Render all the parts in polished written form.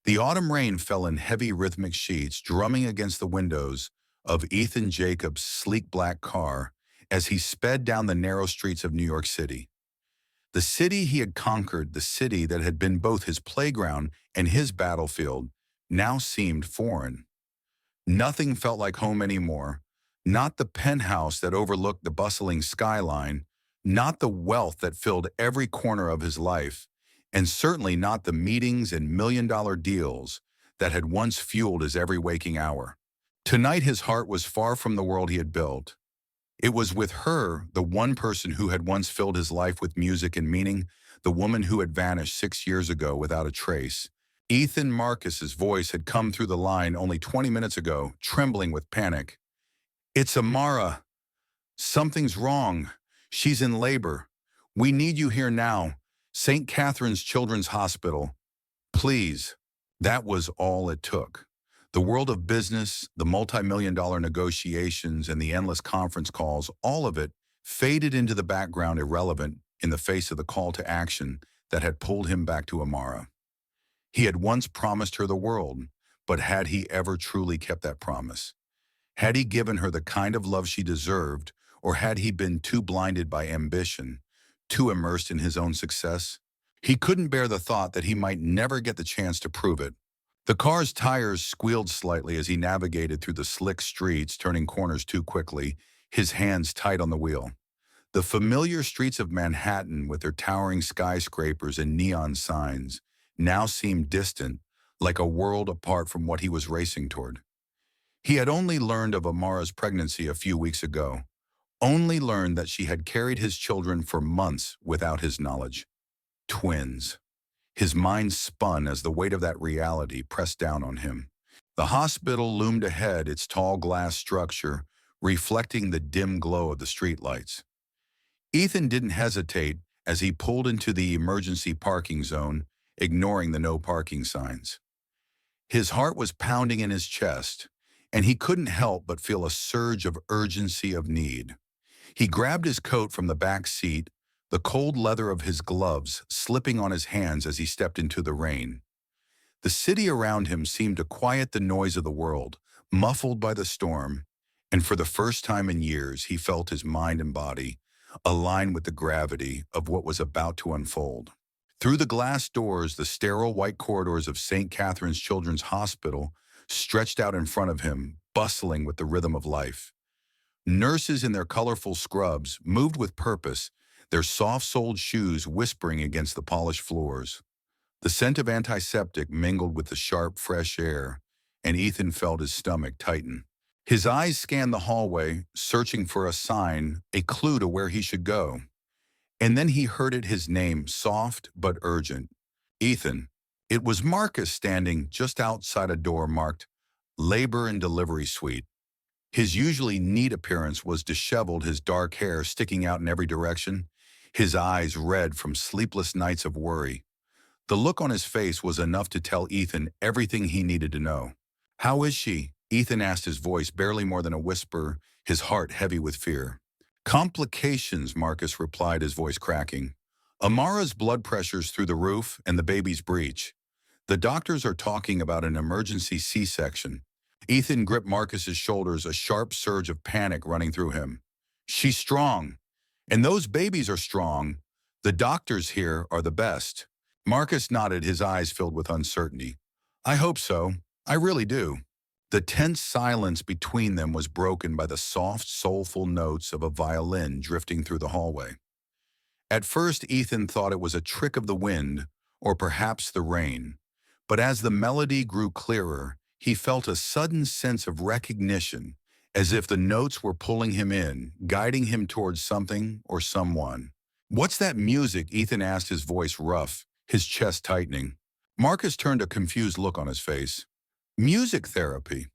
The autumn rain fell in heavy rhythmic sheets, drumming against the windows of Ethan Jacobs' sleek black car as he sped down the narrow streets of New York City. The city he had conquered, the city that had been both his playground and his battlefield, now seemed foreign. Nothing felt like home anymore. Not the penthouse that overlooked the bustling skyline, not the wealth that filled every corner of his life, and certainly not the meetings and million-dollar deals that had once fueled his every waking hour. Tonight his heart was far from the world he had built. It was with her, the one person who had once filled his life with music and meaning, the woman who had vanished 6 years ago without a trace. Ethan Marcus's voice had come through the line only 20 minutes ago, trembling with panic. "It's Amara. Something's wrong. She's in labor. We need you here now. St. Catherine's Children's Hospital. Please." That was all it took. The world of business, the multi-million-dollar negotiations, and the endless conference calls, all of it faded into the background, irrelevant in the face of the call to action that had pulled him back to Amara. He had once promised her the world, but had he ever truly kept that promise? Had he given her the kind of love she deserved, or had he been too blinded by ambition, too immersed in his own success? He couldn't bear the thought that he might never get the chance to prove it. The car's tires squealed slightly as he navigated through the slick streets, turning corners too quickly, his hands tight on the wheel. The familiar streets of Manhattan, with their towering skyscrapers and neon signs, now seemed distant, like a world apart from what he was racing toward. He had only learned of Amara's pregnancy a few weeks ago, only learned that she had carried his children for months without his knowledge. Twins. His mind spun as the weight of that reality pressed down on him. The hospital loomed ahead, its tall glass structure reflecting the dim glow of the streetlights. Ethan didn't hesitate as he pulled into the emergency parking zone, ignoring the no parking signs. His heart was pounding in his chest, and he couldn't help but feel a surge of urgency, of need. He grabbed his coat from the back seat, the cold leather of his gloves slipping on his hands as he stepped into the rain. The city around him seemed to quiet the noise of the world, muffled by the storm, and for the first time in years he felt his mind and body align with the gravity of what was about to unfold. Through the glass doors, the sterile white corridors of St. Catherine's Children's Hospital stretched out in front of him, bustling with the rhythm of life. Nurses in their colorful scrubs moved with purpose, their soft-soled shoes whispering against the polished floors. The scent of antiseptic mingled with the sharp, fresh air, and Ethan felt his stomach tighten. His eyes scanned the hallway, searching for a sign, a clue to where he should go. And then he heard it, his name, soft but urgent. Ethan. It was Marcus standing just outside a door marked Labor and Delivery Suite. His usually neat appearance was disheveled, his dark hair sticking out in every direction, his eyes red from sleepless nights of worry. The look on his face was enough to tell Ethan everything he needed to know. "How is she?" Ethan asked, his voice barely more than a whisper, his heart heavy with fear. "Complications," Marcus replied, his voice cracking. "Amara's blood pressure's through the roof and the baby's breech. The doctors are talking about an emergency C-section." Ethan gripped Marcus's shoulders, a sharp surge of panic running through him. "She's strong. And those babies are strong. The doctors here are the best." Marcus nodded, his eyes filled with uncertainty. "I hope so. I really do." The tense silence between them was broken by the soft, soulful notes of a violin drifting through the hallway. At first, Ethan thought it was a trick of the wind, or perhaps the rain. But as the melody grew clearer, he felt a sudden sense of recognition, as if the notes were pulling him in, guiding him towards something or someone. "What's that music?" Ethan asked, his voice rough, his chest tightening. Marcus turned a confused look on his face. "Music therapy.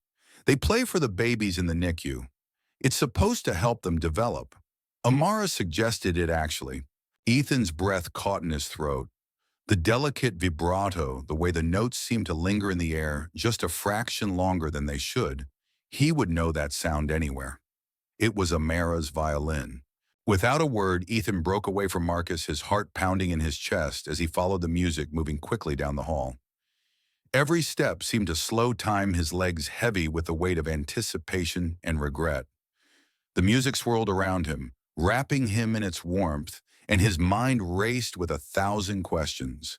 They play for the babies in the NICU. It's supposed to help them develop." Amara suggested it, actually. Ethan's breath caught in his throat. The delicate vibrato, the way the notes seemed to linger in the air just a fraction longer than they should, he would know that sound anywhere. It was Amara's violin. Without a word, Ethan broke away from Marcus, his heart pounding in his chest as he followed the music moving quickly down the hall. Every step seemed to slow time, his legs heavy with the weight of anticipation and regret. The music swirled around him, wrapping him in its warmth, and his mind raced with 1,000 questions.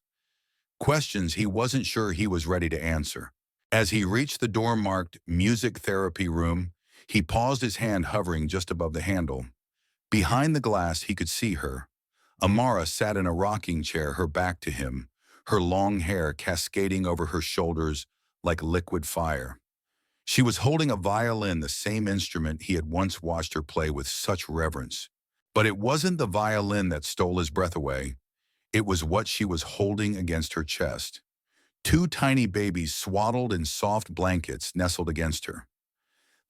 Questions he wasn't sure he was ready to answer. As he reached the door marked Music Therapy Room, he paused, his hand hovering just above the handle. Behind the glass, he could see her. Amara sat in a rocking chair, her back to him, her long hair cascading over her shoulders like liquid fire. She was holding a violin, the same instrument he had once watched her play with such reverence. But it wasn't the violin that stole his breath away. It was what she was holding against her chest. Two tiny babies swaddled in soft blankets nestled against her.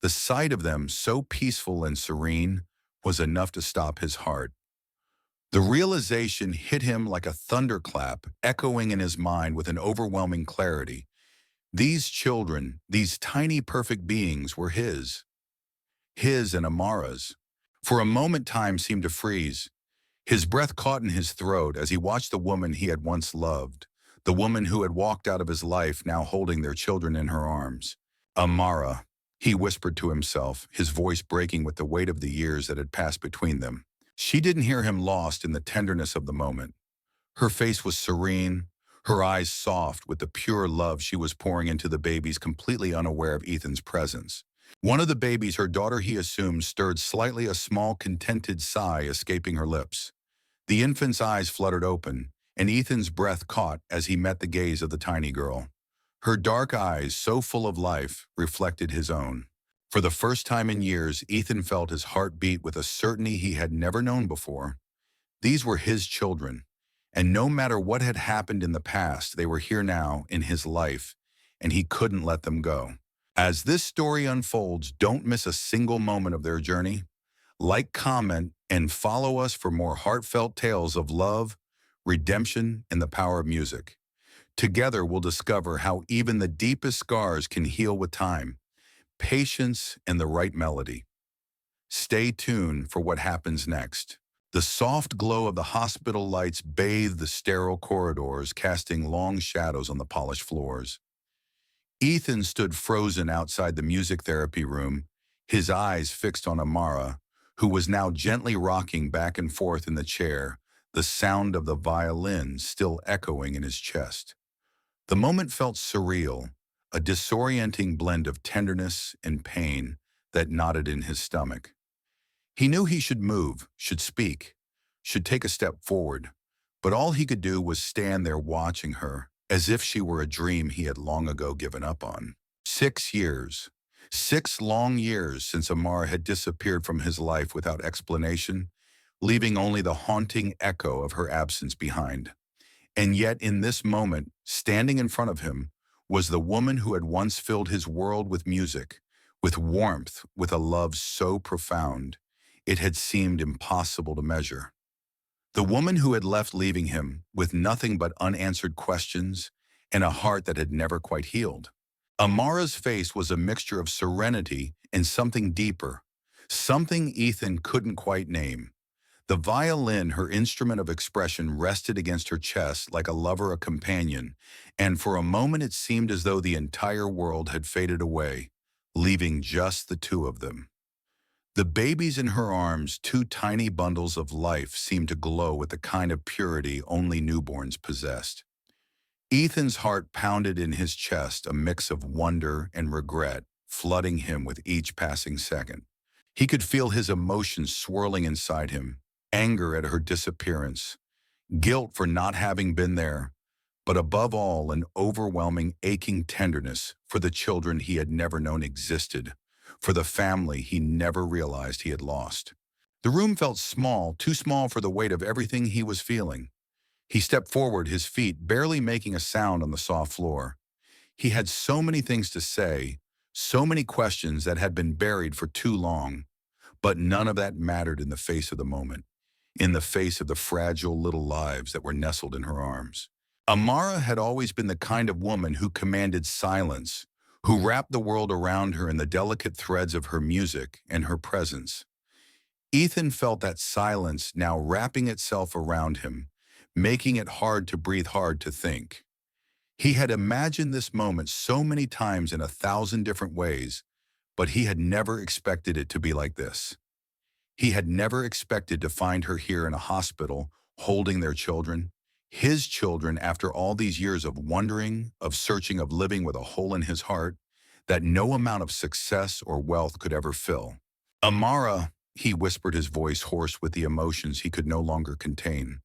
The sight of them, so peaceful and serene, was enough to stop his heart. The realization hit him like a thunderclap, echoing in his mind with an overwhelming clarity. These children, these tiny perfect beings, were his and Amara's. For a moment time seemed to freeze. His breath caught in his throat as he watched the woman he had once loved, the woman who had walked out of his life, now holding their children in her arms. Amara, he whispered to himself, his voice breaking with the weight of the years that had passed between them. She didn't hear him, lost in the tenderness of the moment. Her face was serene, her eyes soft with the pure love she was pouring into the babies, completely unaware of Ethan's presence. One of the babies, her daughter he assumed, stirred slightly, a small contented sigh escaping her lips. The infant's eyes fluttered open, and Ethan's breath caught as he met the gaze of the tiny girl. Her dark eyes, so full of life, reflected his own. For the first time in years, Ethan felt his heart beat with a certainty he had never known before. These were his children, and no matter what had happened in the past, they were here now in his life, and he couldn't let them go. As this story unfolds, don't miss a single moment of their journey. Like, comment, and follow us for more heartfelt tales of love, redemption, and the power of music. Together, we'll discover how even the deepest scars can heal with time, patience, and the right melody. Stay tuned for what happens next. The soft glow of the hospital lights bathed the sterile corridors, casting long shadows on the polished floors. Ethan stood frozen outside the music therapy room, his eyes fixed on Amara, who was now gently rocking back and forth in the chair, the sound of the violin still echoing in his chest. The moment felt surreal, a disorienting blend of tenderness and pain that knotted in his stomach. He knew he should move, should speak, should take a step forward, but all he could do was stand there watching her, as if she were a dream he had long ago given up on. 6 years. 6 long years since Amara had disappeared from his life without explanation, leaving only the haunting echo of her absence behind. And yet in this moment, standing in front of him, was the woman who had once filled his world with music, with warmth, with a love so profound, it had seemed impossible to measure. The woman who had left, leaving him with nothing but unanswered questions and a heart that had never quite healed. Amara's face was a mixture of serenity and something deeper, something Ethan couldn't quite name. The violin, her instrument of expression, rested against her chest like a lover, a companion, and for a moment it seemed as though the entire world had faded away, leaving just the two of them. The babies in her arms, 2 tiny bundles of life, seemed to glow with the kind of purity only newborns possessed. Ethan's heart pounded in his chest, a mix of wonder and regret, flooding him with each passing second. He could feel his emotions swirling inside him, anger at her disappearance, guilt for not having been there, but above all, an overwhelming, aching tenderness for the children he had never known existed, for the family he never realized he had lost. The room felt small, too small for the weight of everything he was feeling. He stepped forward, his feet barely making a sound on the soft floor. He had so many things to say, so many questions that had been buried for too long, but none of that mattered in the face of the moment, in the face of the fragile little lives that were nestled in her arms. Amara had always been the kind of woman who commanded silence, who wrapped the world around her in the delicate threads of her music and her presence. Ethan felt that silence now wrapping itself around him, making it hard to breathe, hard to think. He had imagined this moment so many times in 1,000 different ways, but he had never expected it to be like this. He had never expected to find her here in a hospital, holding their children, his children after all these years of wondering, of searching, of living with a hole in his heart that no amount of success or wealth could ever fill. Amara, he whispered, his voice hoarse with the emotions he could no longer contain.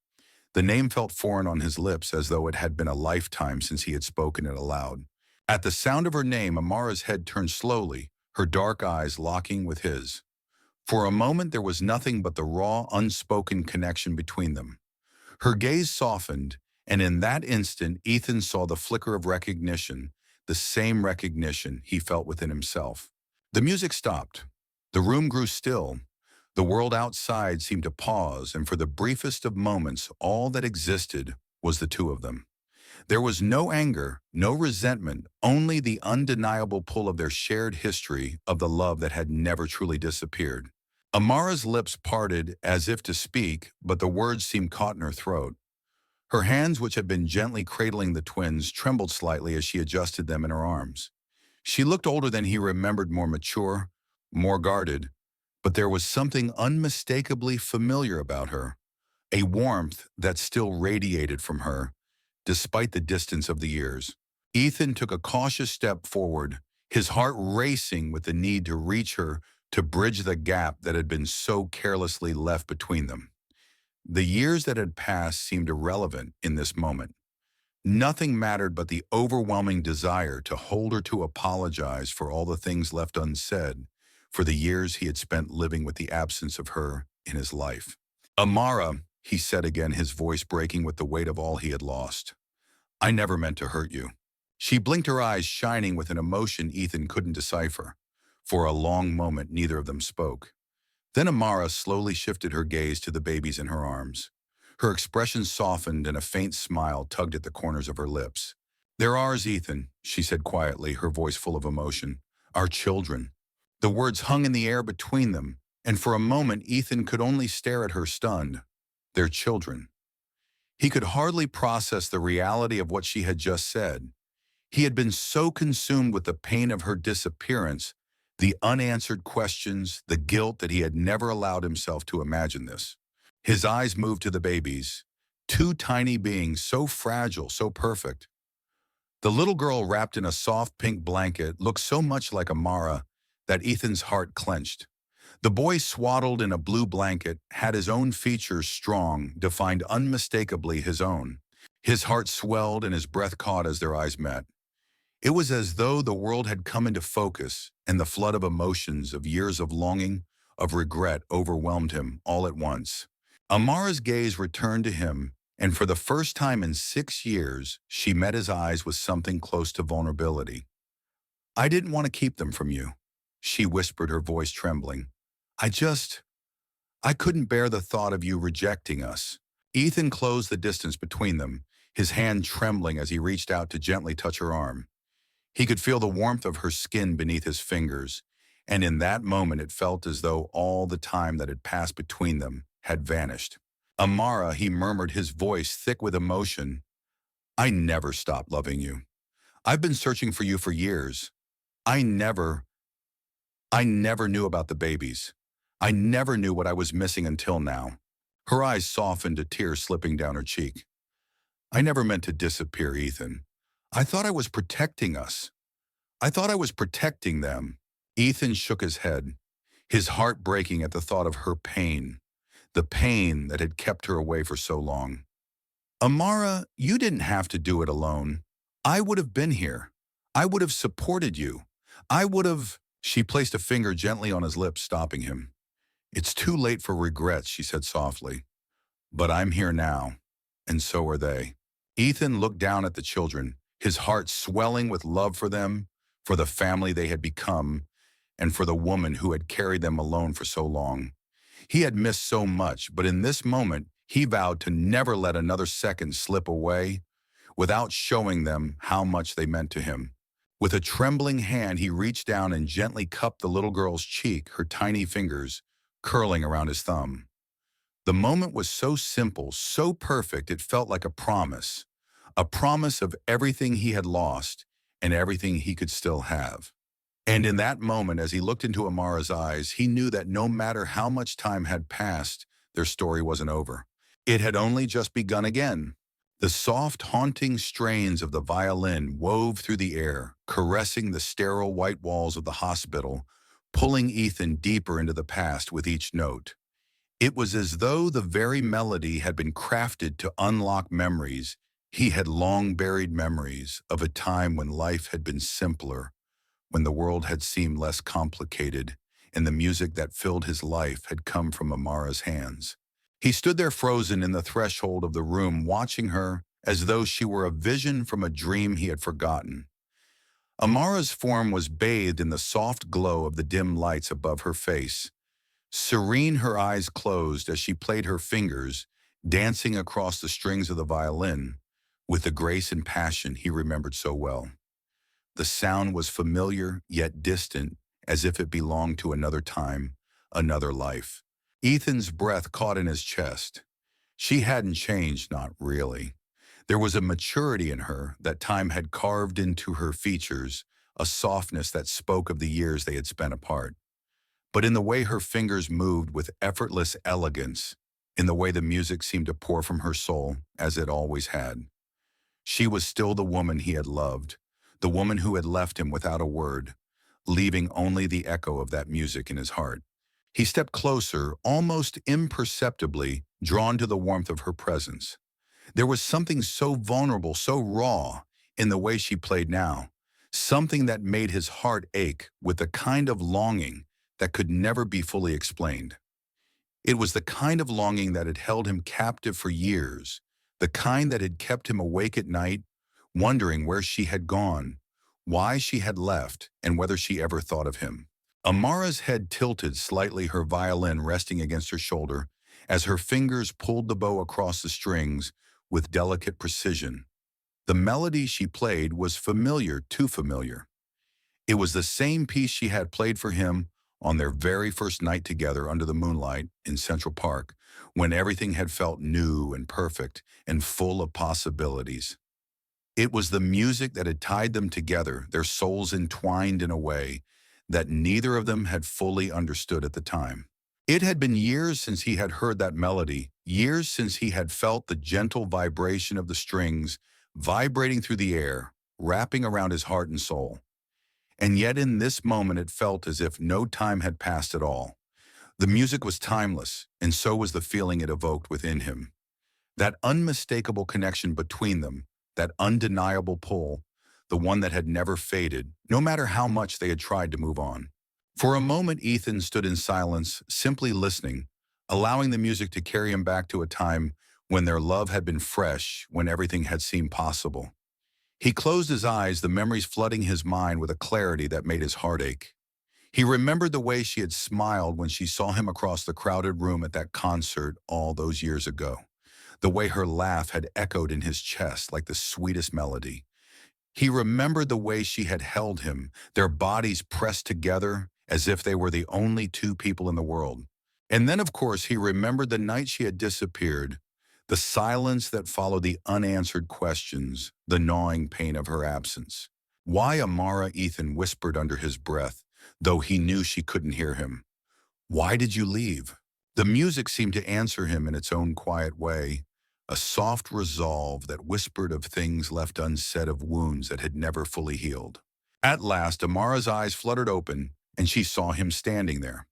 The name felt foreign on his lips, as though it had been a lifetime since he had spoken it aloud. At the sound of her name, Amara's head turned slowly, her dark eyes locking with his. For a moment there was nothing but the raw, unspoken connection between them. Her gaze softened, and in that instant Ethan saw the flicker of recognition, the same recognition he felt within himself. The music stopped. The room grew still. The world outside seemed to pause, and for the briefest of moments, all that existed was the two of them. There was no anger, no resentment, only the undeniable pull of their shared history, of the love that had never truly disappeared. Amara's lips parted as if to speak, but the words seemed caught in her throat. Her hands, which had been gently cradling the twins, trembled slightly as she adjusted them in her arms. She looked older than he remembered, more mature, more guarded, but there was something unmistakably familiar about her, a warmth that still radiated from her, despite the distance of the years. Ethan took a cautious step forward, his heart racing with the need to reach her, to bridge the gap that had been so carelessly left between them. The years that had passed seemed irrelevant in this moment. Nothing mattered but the overwhelming desire to hold her, to apologize for all the things left unsaid, for the years he had spent living with the absence of her in his life. "Amara," he said again, his voice breaking with the weight of all he had lost. "I never meant to hurt you." She blinked, her eyes shining with an emotion Ethan couldn't decipher. For a long moment, neither of them spoke. Then Amara slowly shifted her gaze to the babies in her arms. Her expression softened and a faint smile tugged at the corners of her lips. "They're ours, Ethan," she said quietly, her voice full of emotion. "Our children." The words hung in the air between them, and for a moment Ethan could only stare at her, stunned. Their children. He could hardly process the reality of what she had just said. He had been so consumed with the pain of her disappearance, the unanswered questions, the guilt, that he had never allowed himself to imagine this. His eyes moved to the babies, two tiny beings, so fragile, so perfect. The little girl, wrapped in a soft pink blanket, looked so much like Amara that Ethan's heart clenched. The boy, swaddled in a blue blanket, had his own features, strong, defined, unmistakably his own. His heart swelled and his breath caught as their eyes met. It was as though the world had come into focus, and the flood of emotions, of years of longing, of regret, overwhelmed him all at once. Amara's gaze returned to him, and for the first time in 6 years, she met his eyes with something close to vulnerability. "I didn't want to keep them from you," she whispered, her voice trembling. I couldn't bear the thought of you rejecting us." Ethan closed the distance between them, his hand trembling as he reached out to gently touch her arm. He could feel the warmth of her skin beneath his fingers, and in that moment it felt as though all the time that had passed between them had vanished. "Amara," he murmured, his voice thick with emotion, "I never stopped loving you. I've been searching for you for years. I never, I never knew about the babies. I never knew what I was missing until now." Her eyes softened, a tear slipping down her cheek. "I never meant to disappear, Ethan. I thought I was protecting us. I thought I was protecting them." Ethan shook his head, his heart breaking at the thought of her pain, the pain that had kept her away for so long. "Amara, you didn't have to do it alone. I would have been here. I would have supported you. I would have—" She placed a finger gently on his lips, stopping him. "It's too late for regrets," she said softly. "But I'm here now, and so are they." Ethan looked down at the children, his heart swelling with love for them, for the family they had become, and for the woman who had carried them alone for so long. He had missed so much, but in this moment, he vowed to never let another second slip away without showing them how much they meant to him. With a trembling hand, he reached down and gently cupped the little girl's cheek, her tiny fingers curling around his thumb. The moment was so simple, so perfect, it felt like a promise. a promise of everything he had lost and everything he could still have. And in that moment, as he looked into Amara's eyes, he knew that no matter how much time had passed, their story wasn't over. It had only just begun again. The soft, haunting strains of the violin wove through the air, caressing the sterile white walls of the hospital, pulling Ethan deeper into the past with each note. It was as though the very melody had been crafted to unlock memories. He had long buried memories of a time when life had been simpler, when the world had seemed less complicated, and the music that filled his life had come from Amara's hands. He stood there frozen in the threshold of the room, watching her as though she were a vision from a dream he had forgotten. Amara's form was bathed in the soft glow of the dim lights above her face. Serene, her eyes closed as she played her fingers, dancing across the strings of the violin, with the grace and passion he remembered so well. The sound was familiar yet distant, as if it belonged to another time, another life. Ethan's breath caught in his chest. She hadn't changed, not really. There was a maturity in her that time had carved into her features, a softness that spoke of the years they had spent apart. But in the way her fingers moved with effortless elegance, in the way the music seemed to pour from her soul, as it always had. She was still the woman he had loved, the woman who had left him without a word, leaving only the echo of that music in his heart. He stepped closer, almost imperceptibly, drawn to the warmth of her presence. There was something so vulnerable, so raw, in the way she played now, something that made his heart ache with a kind of longing that could never be fully explained. It was the kind of longing that had held him captive for years, the kind that had kept him awake at night, wondering where she had gone, why she had left, and whether she ever thought of him. Amara's head tilted slightly, her violin resting against her shoulder, as her fingers pulled the bow across the strings with delicate precision. The melody she played was familiar, too familiar. It was the same piece she had played for him on their very first night together under the moonlight in Central Park, when everything had felt new and perfect and full of possibilities. It was the music that had tied them together, their souls entwined in a way that neither of them had fully understood at the time. It had been years since he had heard that melody, years since he had felt the gentle vibration of the strings vibrating through the air, wrapping around his heart and soul. And yet in this moment it felt as if no time had passed at all. The music was timeless, and so was the feeling it evoked within him. That unmistakable connection between them, that undeniable pull, the one that had never faded, no matter how much they had tried to move on. For a moment Ethan stood in silence, simply listening, allowing the music to carry him back to a time when their love had been fresh, when everything had seemed possible. He closed his eyes, the memories flooding his mind with a clarity that made his heart ache. He remembered the way she had smiled when she saw him across the crowded room at that concert all those years ago. The way her laugh had echoed in his chest like the sweetest melody. He remembered the way she had held him, their bodies pressed together as if they were the only two people in the world. And then, of course, he remembered the night she had disappeared, the silence that followed the unanswered questions, the gnawing pain of her absence. "Why, Amara?" Ethan whispered under his breath, though he knew she couldn't hear him. "Why did you leave?" The music seemed to answer him in its own quiet way, a soft resolve that whispered of things left unsaid, of wounds that had never fully healed. At last, Amara's eyes fluttered open, and she saw him standing there.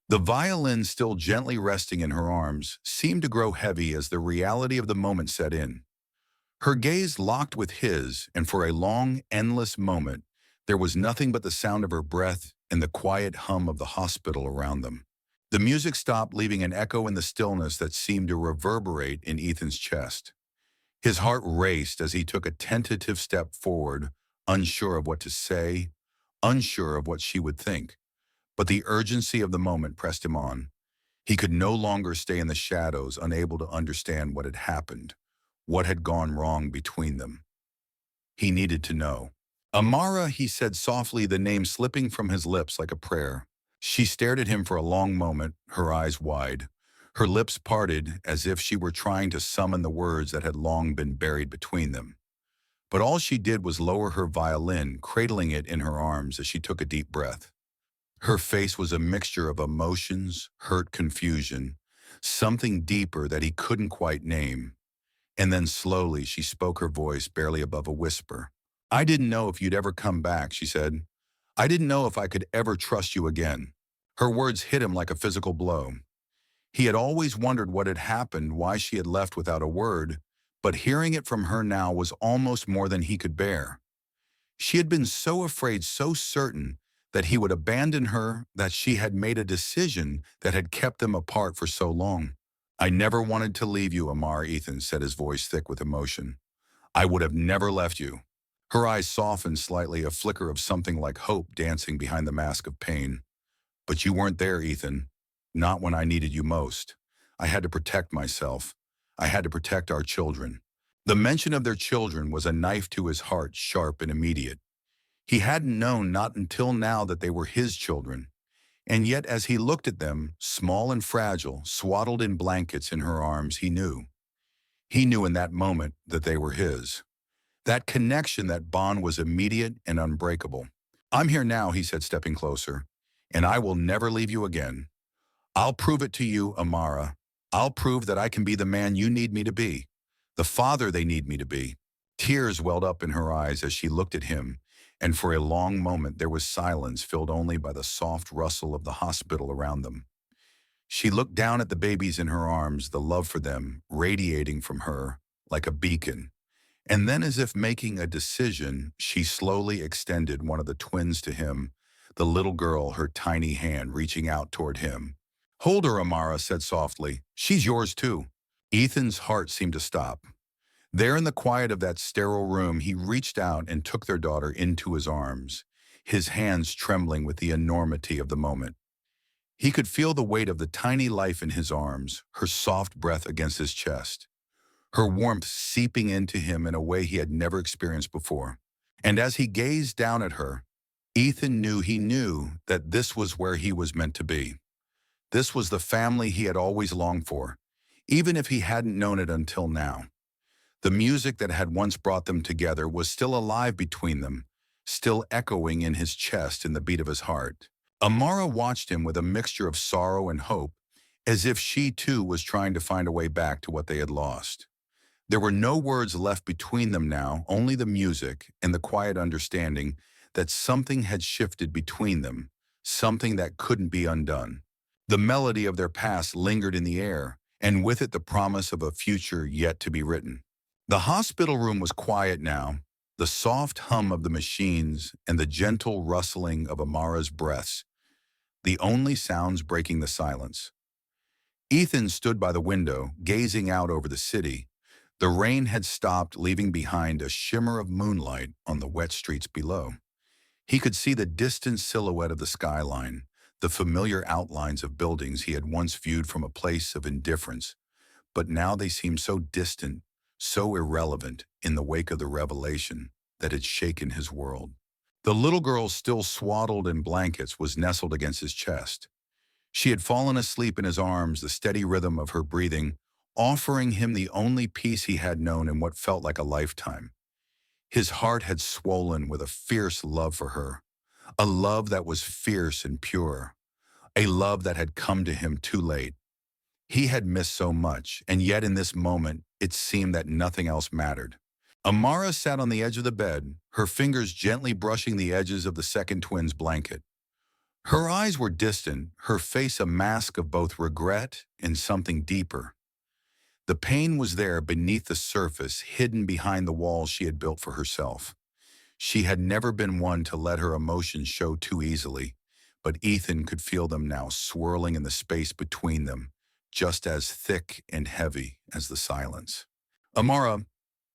The violin, still gently resting in her arms, seemed to grow heavy as the reality of the moment set in. Her gaze locked with his, and for a long, endless moment, there was nothing but the sound of her breath and the quiet hum of the hospital around them. The music stopped, leaving an echo in the stillness that seemed to reverberate in Ethan's chest. His heart raced as he took a tentative step forward, unsure of what to say, unsure of what she would think. But the urgency of the moment pressed him on. He could no longer stay in the shadows, unable to understand what had happened, what had gone wrong between them. He needed to know. "Amara," he said softly, the name slipping from his lips like a prayer. She stared at him for a long moment, her eyes wide, her lips parted as if she were trying to summon the words that had long been buried between them. but all she did was lower her violin, cradling it in her arms as she took a deep breath. Her face was a mixture of emotions, hurt, confusion, something deeper that he couldn't quite name. And then slowly she spoke, her voice barely above a whisper. "I didn't know if you'd ever come back," she said. "I didn't know if I could ever trust you again." Her words hit him like a physical blow. He had always wondered what had happened, why she had left without a word, but hearing it from her now was almost more than he could bear. She had been so afraid, so certain that he would abandon her, that she had made a decision that had kept them apart for so long. "I never wanted to leave you, Amara," Ethan said, his voice thick with emotion. "I would have never left you." Her eyes softened slightly, a flicker of something like hope dancing behind the mask of pain. "But you weren't there, Ethan. Not when I needed you most. I had to protect myself. I had to protect our children." The mention of their children was a knife to his heart, sharp and immediate. He hadn't known not until now that they were his children. And yet as he looked at them, small and fragile, swaddled in blankets in her arms, he knew. He knew in that moment that they were his. That connection, that bond was immediate and unbreakable. "I'm here now," he said, stepping closer, "and I will never leave you again. I'll prove it to you, Amara. I'll prove that I can be the man you need me to be, the father they need me to be." Tears welled up in her eyes as she looked at him, and for a long moment there was silence filled only by the soft rustle of the hospital around them. She looked down at the babies in her arms, the love for them radiating from her like a beacon. And then, as if making a decision, she slowly extended one of the twins to him, the little girl, her tiny hand reaching out toward him. "Hold her," Amara said softly. "She's yours too." Ethan's heart seemed to stop. There in the quiet of that sterile room, he reached out and took their daughter into his arms, his hands trembling with the enormity of the moment. He could feel the weight of the tiny life in his arms, her soft breath against his chest, her warmth seeping into him in a way he had never experienced before. And as he gazed down at her, Ethan knew that this was where he was meant to be. This was the family he had always longed for, even if he hadn't known it until now. The music that had once brought them together was still alive between them, still echoing in his chest in the beat of his heart. Amara watched him with a mixture of sorrow and hope, as if she too was trying to find a way back to what they had lost. There were no words left between them now, only the music and the quiet understanding that something had shifted between them, something that couldn't be undone. The melody of their past lingered in the air, and with it the promise of a future yet to be written. The hospital room was quiet now, the soft hum of the machines and the gentle rustling of Amara's breaths, the only sounds breaking the silence. Ethan stood by the window, gazing out over the city. The rain had stopped, leaving behind a shimmer of moonlight on the wet streets below. He could see the distant silhouette of the skyline, the familiar outlines of buildings he had once viewed from a place of indifference, but now they seemed so distant, so irrelevant in the wake of the revelation that had shaken his world. The little girl, still swaddled in blankets, was nestled against his chest. She had fallen asleep in his arms, the steady rhythm of her breathing offering him the only peace he had known in what felt like a lifetime. His heart had swollen with a fierce love for her, a love that was fierce and pure, a love that had come to him too late. He had missed so much, and yet in this moment, it seemed that nothing else mattered. Amara sat on the edge of the bed, her fingers gently brushing the edges of the second twin's blanket. Her eyes were distant, her face a mask of both regret and something deeper. The pain was there beneath the surface, hidden behind the walls she had built for herself. She had never been one to let her emotions show too easily, but Ethan could feel them now swirling in the space between them, just as thick and heavy as the silence. "Amara,"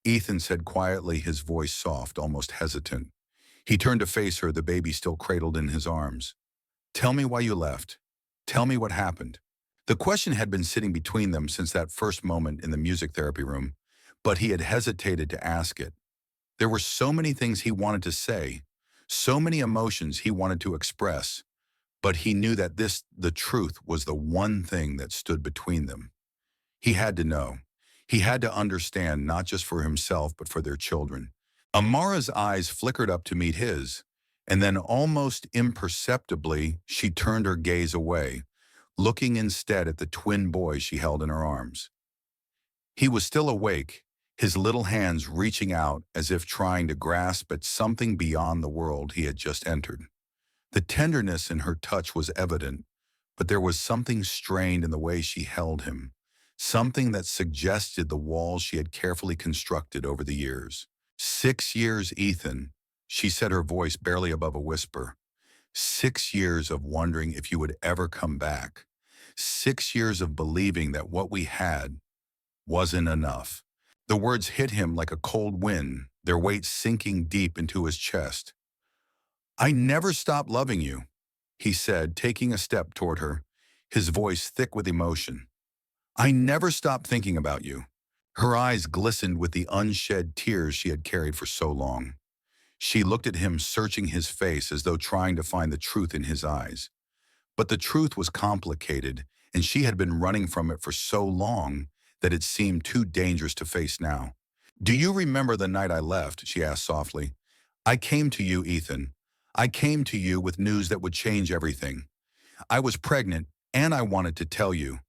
Ethan said quietly, his voice soft, almost hesitant. He turned to face her, the baby still cradled in his arms. "Tell me why you left. Tell me what happened." The question had been sitting between them since that first moment in the music therapy room, but he had hesitated to ask it. There were so many things he wanted to say, so many emotions he wanted to express, but he knew that the truth, was the one thing that stood between them. He had to know. He had to understand, not just for himself, but for their children. Amara's eyes flickered up to meet his, and then almost imperceptibly she turned her gaze away, looking instead at the twin boy she held in her arms. He was still awake, his little hands reaching out as if trying to grasp at something beyond the world he had just entered. The tenderness in her touch was evident, but there was something strained in the way she held him, something that suggested the walls she had carefully constructed over the years. 6 years, Ethan, she said, her voice barely above a whisper. 6 years of wondering if you would ever come back. 6 years of believing that what we had wasn't enough. The words hit him like a cold wind, their weight sinking deep into his chest. I never stopped loving you, he said, taking a step toward her, his voice thick with emotion. I never stopped thinking about you. Her eyes glistened with the unshed tears she had carried for so long. She looked at him, searching his face as though trying to find the truth in his eyes. But the truth was complicated, and she had been running from it for so long that it seemed too dangerous to face now. Do you remember the night I left? She asked softly. I came to you, Ethan. I came to you with news that would change everything. I was pregnant, and I wanted to tell you.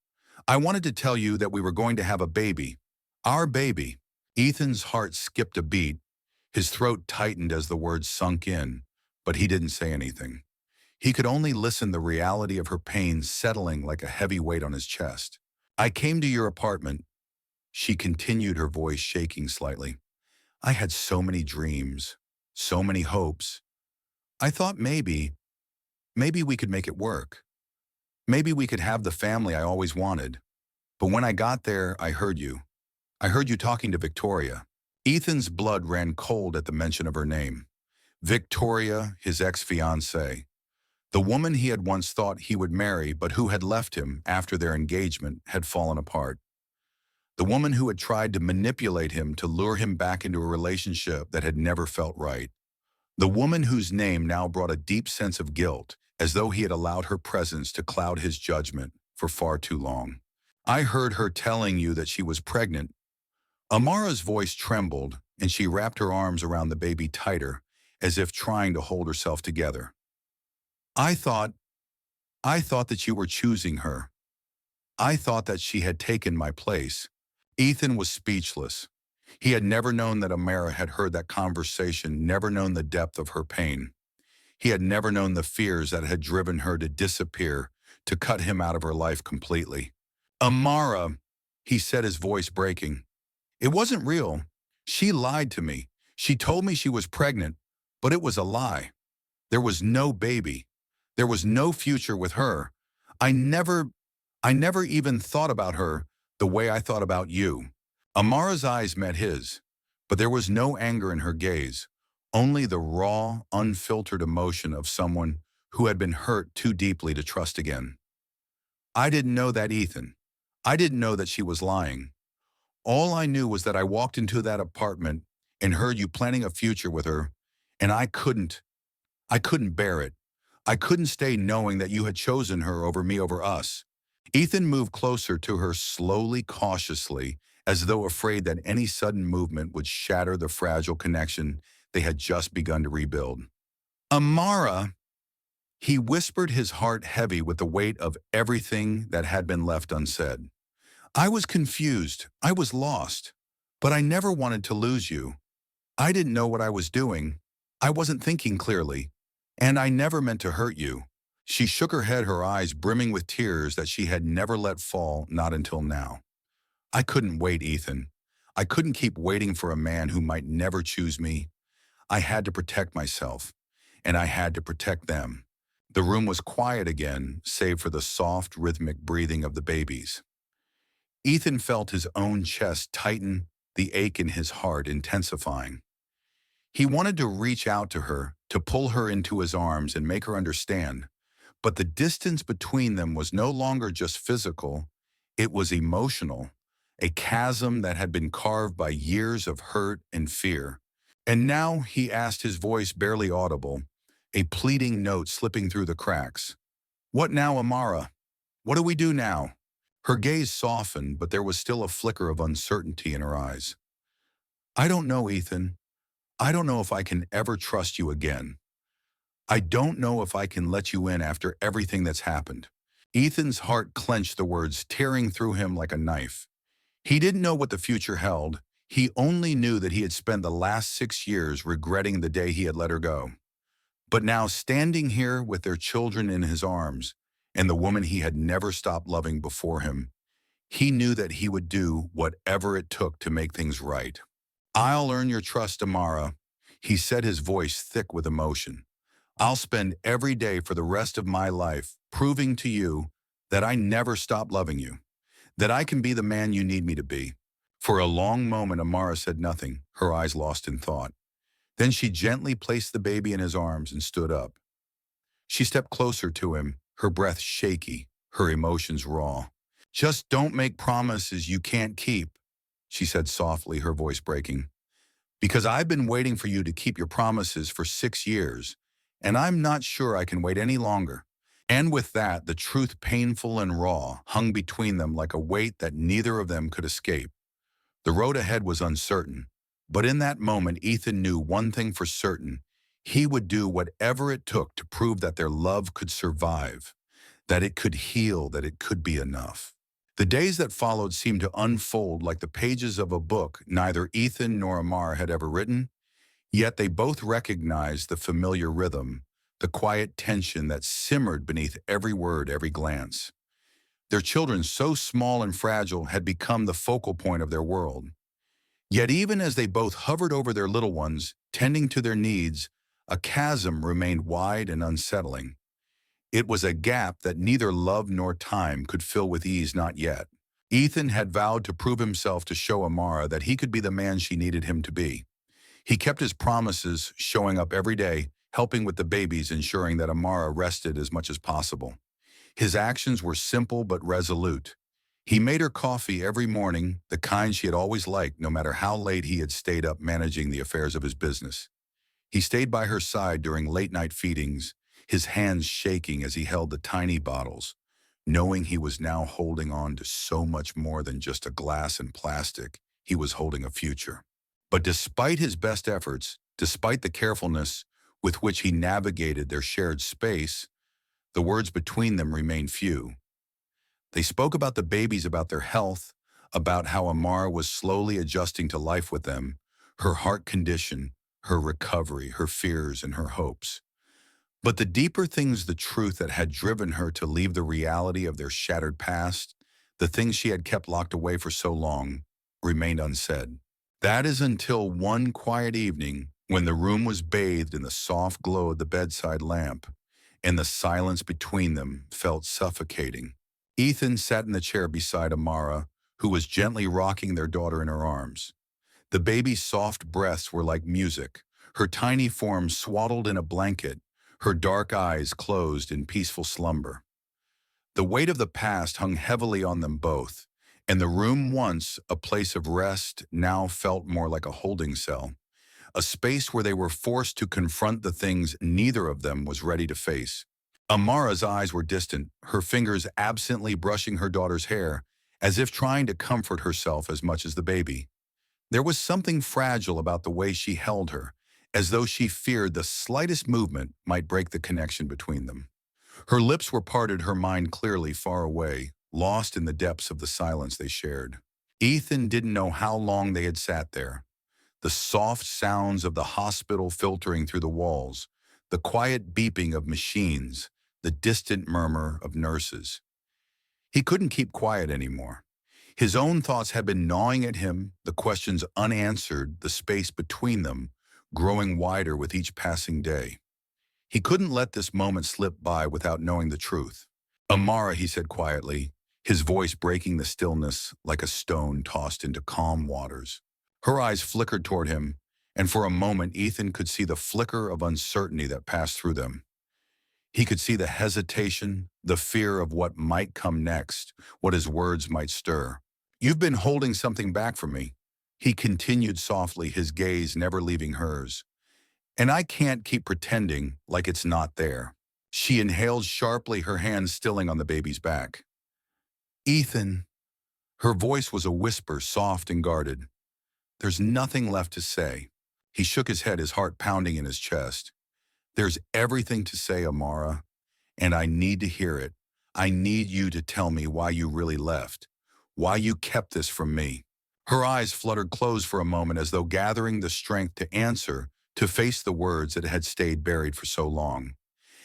I wanted to tell you that we were going to have a baby. Our baby. Ethan's heart skipped a beat. His throat tightened as the words sunk in, but he didn't say anything. He could only listen, the reality of her pain settling like a heavy weight on his chest. I came to your apartment, she continued, her voice shaking slightly. I had so many dreams, so many hopes. I thought maybe we could make it work. Maybe we could have the family I always wanted. But when I got there, I heard you. I heard you talking to Victoria. Ethan's blood ran cold at the mention of her name. Victoria, his ex-fiancée. The woman he had once thought he would marry but who had left him after their engagement had fallen apart. The woman who had tried to manipulate him to lure him back into a relationship that had never felt right. The woman whose name now brought a deep sense of guilt, as though he had allowed her presence to cloud his judgment for far too long. I heard her telling you that she was pregnant. Amara's voice trembled, and she wrapped her arms around the baby tighter, as if trying to hold herself together. I thought that you were choosing her. I thought that she had taken my place. Ethan was speechless. He had never known that Amara had heard that conversation, never known the depth of her pain. He had never known the fears that had driven her to disappear, to cut him out of her life completely. Amara, he said, his voice breaking. It wasn't real. She lied to me. She told me she was pregnant, but it was a lie. There was no baby. There was no future with her. I never even thought about her the way I thought about you. Amara's eyes met his, but there was no anger in her gaze, only the raw, unfiltered emotion of someone who had been hurt too deeply to trust again. I didn't know that, Ethan. I didn't know that she was lying. All I knew was that I walked into that apartment and heard you planning a future with her, and I couldn't bear it. I couldn't stay knowing that you had chosen her over me, over us. Ethan moved closer to her slowly, cautiously, as though afraid that any sudden movement would shatter the fragile connection they had just begun to rebuild. Amara, he whispered, his heart heavy with the weight of everything that had been left unsaid. I was confused. I was lost. But I never wanted to lose you. I didn't know what I was doing. I wasn't thinking clearly. And I never meant to hurt you. She shook her head, her eyes brimming with tears that she had never let fall, not until now. I couldn't wait, Ethan. I couldn't keep waiting for a man who might never choose me. I had to protect myself, and I had to protect them. The room was quiet again, save for the soft, rhythmic breathing of the babies. Ethan felt his own chest tighten, the ache in his heart intensifying. He wanted to reach out to her, to pull her into his arms and make her understand. But the distance between them was no longer just physical, it was emotional, a chasm that had been carved by years of hurt and fear. And now he asked, his voice barely audible, a pleading note slipping through the cracks. What now, Amara? What do we do now? Her gaze softened, but there was still a flicker of uncertainty in her eyes. I don't know, Ethan. I don't know if I can ever trust you again. I don't know if I can let you in after everything that's happened." Ethan's heart clenched, the words tearing through him like a knife. He didn't know what the future held. He only knew that he had spent the last 6 years regretting the day he had let her go. But now, standing here with their children in his arms and the woman he had never stopped loving before him, he knew that he would do whatever it took to make things right. "I'll earn your trust, Amara," he said, his voice thick with emotion. "I'll spend every day for the rest of my life proving to you that I never stop loving you, that I can be the man you need me to be." For a long moment, Amara said nothing, her eyes lost in thought. Then she gently placed the baby in his arms and stood up. She stepped closer to him, her breath shaky, her emotions raw. "Just don't make promises you can't keep," she said softly, her voice breaking. "Because I've been waiting for you to keep your promises for 6 years, and I'm not sure I can wait any longer." And with that, the truth, painful and raw, hung between them like a weight that neither of them could escape. The road ahead was uncertain, but in that moment, Ethan knew one thing for certain: he would do whatever it took to prove that their love could survive, that it could heal, that it could be enough. The days that followed seemed to unfold like the pages of a book neither Ethan nor Amar had ever written, yet they both recognized the familiar rhythm, the quiet tension that simmered beneath every word, every glance. Their children, so small and fragile, had become the focal point of their world. Yet even as they both hovered over their little ones, tending to their needs, a chasm remained wide and unsettling. It was a gap that neither love nor time could fill with ease, not yet. Ethan had vowed to prove himself, to show Amara that he could be the man she needed him to be. He kept his promises, showing up every day, helping with the babies, ensuring that Amara rested as much as possible. His actions were simple but resolute. He made her coffee every morning, the kind she had always liked, no matter how late he had stayed up managing the affairs of his business. He stayed by her side during late-night feedings, his hands shaking as he held the tiny bottles, knowing he was now holding on to so much more than just a glass and plastic. He was holding a future. But despite his best efforts, despite the carefulness with which he navigated their shared space, the words between them remained few. They spoke about the babies, about their health, about how Amara was slowly adjusting to life with them, her heart condition, her recovery, her fears, and her hopes. But the deeper things, the truth that had driven her to leave the reality of their shattered past, the things she had kept locked away for so long, remained unsaid. That is until one quiet evening, when the room was bathed in the soft glow of the bedside lamp, and the silence between them felt suffocating. Ethan sat in the chair beside Amara, who was gently rocking their daughter in her arms. The baby's soft breaths were like music, her tiny form swaddled in a blanket, her dark eyes closed in peaceful slumber. The weight of the past hung heavily on them both, and the room, once a place of rest, now felt more like a holding cell, a space where they were forced to confront the things neither of them was ready to face. Amara's eyes were distant, her fingers absently brushing her daughter's hair, as if trying to comfort herself as much as the baby. There was something fragile about the way she held her, as though she feared the slightest movement might break the connection between them. Her lips were parted, her mind clearly far away, lost in the depths of the silence they shared. Ethan didn't know how long they had sat there. The soft sounds of the hospital filtering through the walls, the quiet beeping of machines, the distant murmur of nurses. He couldn't keep quiet anymore. His own thoughts had been gnawing at him, the questions unanswered, the space between them growing wider with each passing day. He couldn't let this moment slip by without knowing the truth. "Amara," he said quietly, his voice breaking the stillness like a stone tossed into calm waters. Her eyes flickered toward him, and for a moment Ethan could see the flicker of uncertainty that passed through them. He could see the hesitation, the fear of what might come next, what his words might stir. "You've been holding something back from me," he continued softly, his gaze never leaving hers. "And I can't keep pretending like it's not there." She inhaled sharply, her hands stilling on the baby's back. "Ethan," her voice was a whisper, soft and guarded. "There's nothing left to say. He shook his head, his heart pounding in his chest. There's everything to say, Amara, and I need to hear it. I need you to tell me why you really left, why you kept this from me. Her eyes fluttered closed for a moment as though gathering the strength to answer, to face the words that had stayed buried for so long.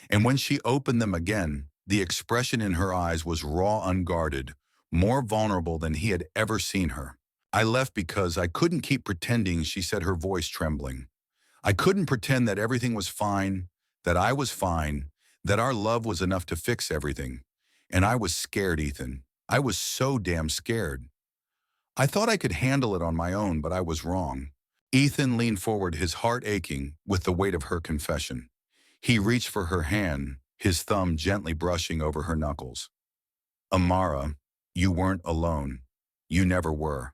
And when she opened them again, the expression in her eyes was raw, unguarded, more vulnerable than he had ever seen her. I left because I couldn't keep pretending, she said, her voice trembling. I couldn't pretend that everything was fine, that I was fine, that our love was enough to fix everything. And I was scared, Ethan. I was so damn scared. I thought I could handle it on my own, but I was wrong. Ethan leaned forward, his heart aching with the weight of her confession. He reached for her hand, his thumb gently brushing over her knuckles. Amara, you weren't alone. You never were.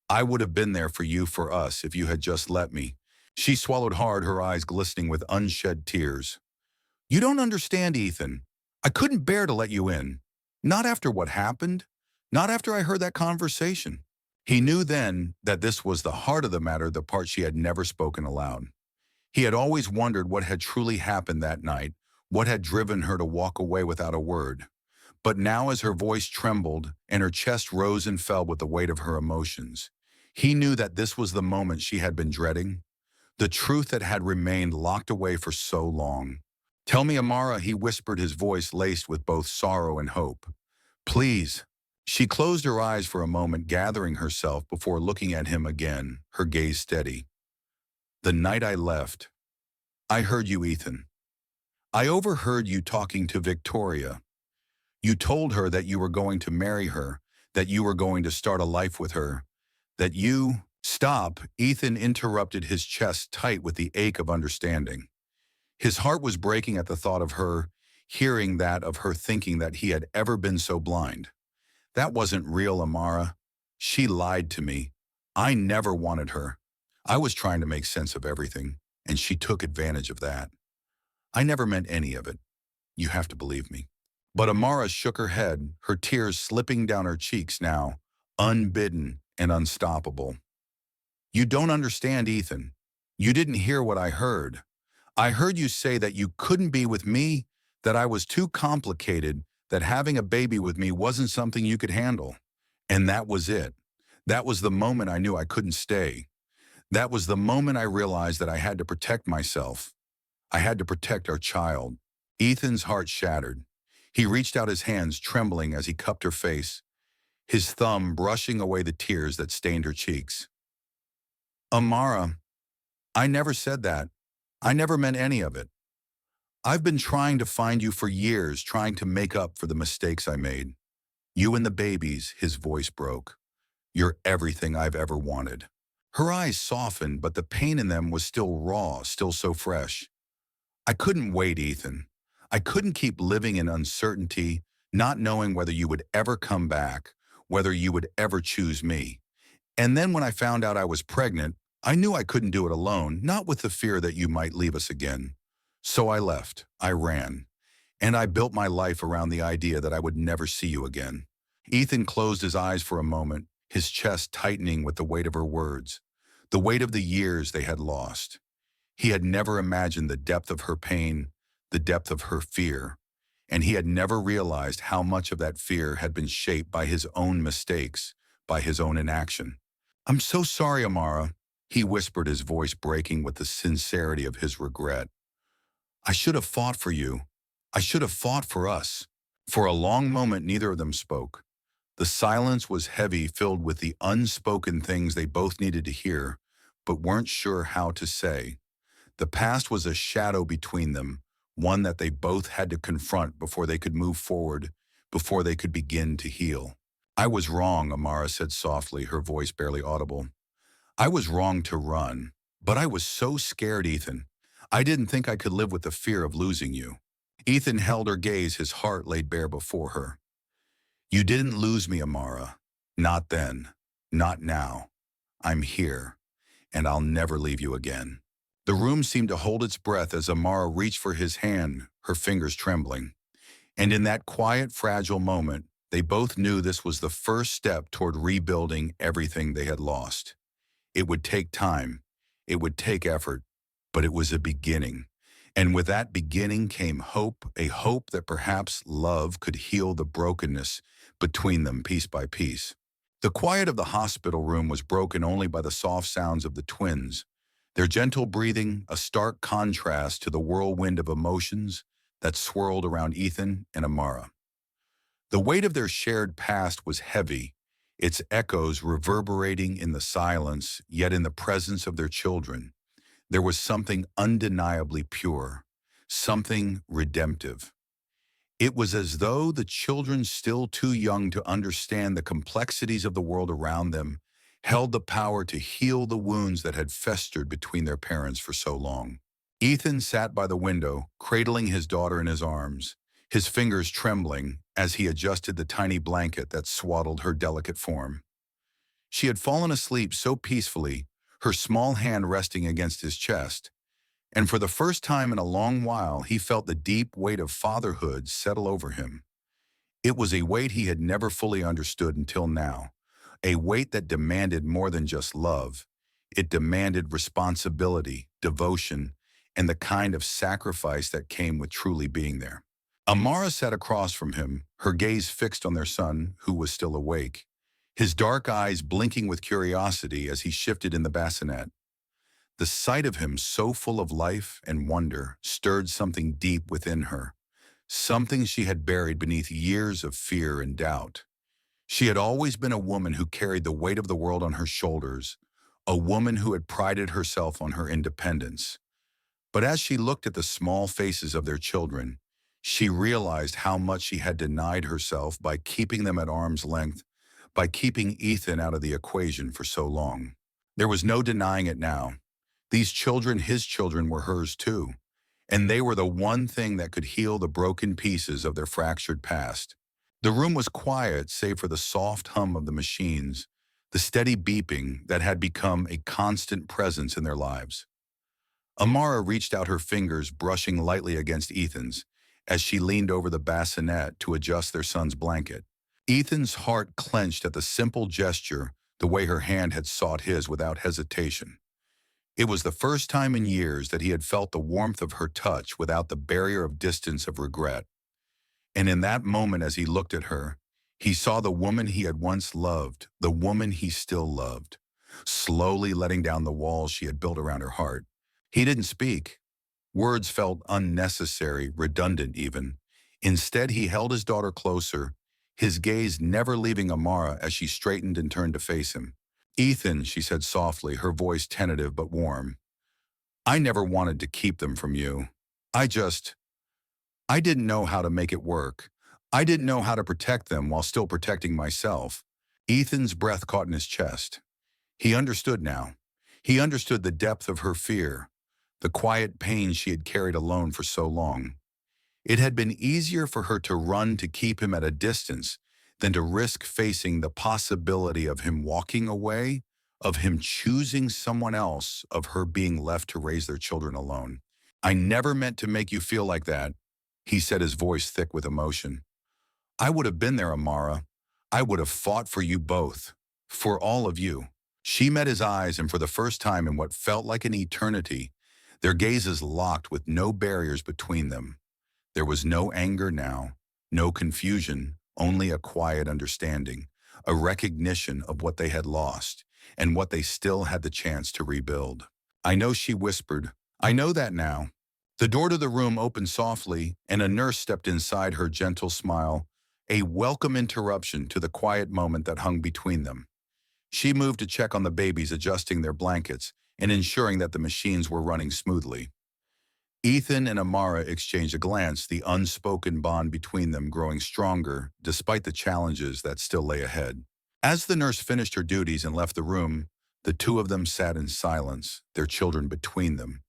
I would have been there for you, for us, if you had just let me. She swallowed hard, her eyes glistening with unshed tears. You don't understand, Ethan. I couldn't bear to let you in. Not after what happened. Not after I heard that conversation. He knew then that this was the heart of the matter, the part she had never spoken aloud. He had always wondered what had truly happened that night, what had driven her to walk away without a word. But now, as her voice trembled and her chest rose and fell with the weight of her emotions, he knew that this was the moment she had been dreading, the truth that had remained locked away for so long. Tell me, Amara, he whispered, his voice laced with both sorrow and hope. Please. She closed her eyes for a moment, gathering herself before looking at him again, her gaze steady. The night I left, I heard you, Ethan. I overheard you talking to Victoria. You told her that you were going to marry her, that you were going to start a life with her, that you— Stop, Ethan interrupted, his chest tight with the ache of understanding. His heart was breaking at the thought of her, hearing that, of her thinking that he had ever been so blind. That wasn't real, Amara. She lied to me. I never wanted her. I was trying to make sense of everything, and she took advantage of that. I never meant any of it. You have to believe me. But Amara shook her head, her tears slipping down her cheeks now, unbidden and unstoppable. You don't understand, Ethan. You didn't hear what I heard. I heard you say that you couldn't be with me, that I was too complicated, that having a baby with me wasn't something you could handle. And that was it. That was the moment I knew I couldn't stay. That was the moment I realized that I had to protect myself. I had to protect our child. Ethan's heart shattered. He reached out his hands, trembling as he cupped her face, his thumb brushing away the tears that stained her cheeks. Amara, I never said that. I never meant any of it. I've been trying to find you for years, trying to make up for the mistakes I made. You and the babies, his voice broke. You're everything I've ever wanted. Her eyes softened, but the pain in them was still raw, still so fresh. I couldn't wait, Ethan. I couldn't keep living in uncertainty, not knowing whether you would ever come back, whether you would ever choose me. And then when I found out I was pregnant, I knew I couldn't do it alone, not with the fear that you might leave us again. So I left, I ran, and I built my life around the idea that I would never see you again. Ethan closed his eyes for a moment, his chest tightening with the weight of her words, the weight of the years they had lost. He had never imagined the depth of her pain, the depth of her fear, and he had never realized how much of that fear had been shaped by his own mistakes, by his own inaction. I'm so sorry, Amara, he whispered, his voice breaking with the sincerity of his regret. I should have fought for you. I should have fought for us. For a long moment, neither of them spoke. The silence was heavy, filled with the unspoken things they both needed to hear, but weren't sure how to say. The past was a shadow between them, one that they both had to confront before they could move forward, before they could begin to heal. I was wrong, Amara said softly, her voice barely audible. I was wrong to run, but I was so scared, Ethan. I didn't think I could live with the fear of losing you. Ethan held her gaze, his heart laid bare before her. You didn't lose me, Amara. Not then. Not now. I'm here, and I'll never leave you again. The room seemed to hold its breath as Amara reached for his hand, her fingers trembling. And in that quiet, fragile moment, they both knew this was the first step toward rebuilding everything they had lost. It would take time. It would take effort, but it was a beginning. And with that beginning came hope, a hope that perhaps love could heal the brokenness between them piece by piece. The quiet of the hospital room was broken only by the soft sounds of the twins, their gentle breathing a stark contrast to the whirlwind of emotions that swirled around Ethan and Amara. The weight of their shared past was heavy, its echoes reverberating in the silence, yet in the presence of their children. There was something undeniably pure, something redemptive. It was as though the children, still too young to understand the complexities of the world around them, held the power to heal the wounds that had festered between their parents for so long. Ethan sat by the window, cradling his daughter in his arms, his fingers trembling as he adjusted the tiny blanket that swaddled her delicate form. She had fallen asleep so peacefully, her small hand resting against his chest, and for the first time in a long while he felt the deep weight of fatherhood settle over him. It was a weight he had never fully understood until now, a weight that demanded more than just love. It demanded responsibility, devotion, and the kind of sacrifice that came with truly being there. Amara sat across from him, her gaze fixed on their son, who was still awake, his dark eyes blinking with curiosity as he shifted in the bassinet. The sight of him so full of life and wonder stirred something deep within her, something she had buried beneath years of fear and doubt. She had always been a woman who carried the weight of the world on her shoulders, a woman who had prided herself on her independence. But as she looked at the small faces of their children, she realized how much she had denied herself by keeping them at arm's length, by keeping Ethan out of the equation for so long. There was no denying it now. These children, his children, were hers too, and they were the one thing that could heal the broken pieces of their fractured past. The room was quiet save for the soft hum of the machines, the steady beeping that had become a constant presence in their lives. Amara reached out her fingers, brushing lightly against Ethan's, as she leaned over the bassinet to adjust their son's blanket. Ethan's heart clenched at the simple gesture, the way her hand had sought his without hesitation. It was the first time in years that he had felt the warmth of her touch without the barrier of distance of regret. And in that moment, as he looked at her, he saw the woman he had once loved, the woman he still loved, slowly letting down the walls she had built around her heart. He didn't speak. Words felt unnecessary, redundant even. Instead, he held his daughter closer, his gaze never leaving Amara as she straightened and turned to face him. "Ethan," she said softly, her voice tentative but warm, "I never wanted to keep them from you. I just, I didn't know how to make it work. I didn't know how to protect them while still protecting myself." Ethan's breath caught in his chest. He understood now. He understood the depth of her fear, the quiet pain she had carried alone for so long. It had been easier for her to run to keep him at a distance than to risk facing the possibility of him walking away, of him choosing someone else, of her being left to raise their children alone. "I never meant to make you feel like that," he said, his voice thick with emotion. "I would have been there, Amara. I would have fought for you both. For all of you." She met his eyes, and for the first time in what felt like an eternity, their gazes locked with no barriers between them. There was no anger now, no confusion, only a quiet understanding, a recognition of what they had lost and what they still had the chance to rebuild. "I know," she whispered. "I know that now." The door to the room opened softly, and a nurse stepped inside, her gentle smile, a welcome interruption to the quiet moment that hung between them. She moved to check on the babies, adjusting their blankets and ensuring that the machines were running smoothly. Ethan and Amara exchanged a glance, the unspoken bond between them growing stronger despite the challenges that still lay ahead. As the nurse finished her duties and left the room, the two of them sat in silence, their children between them,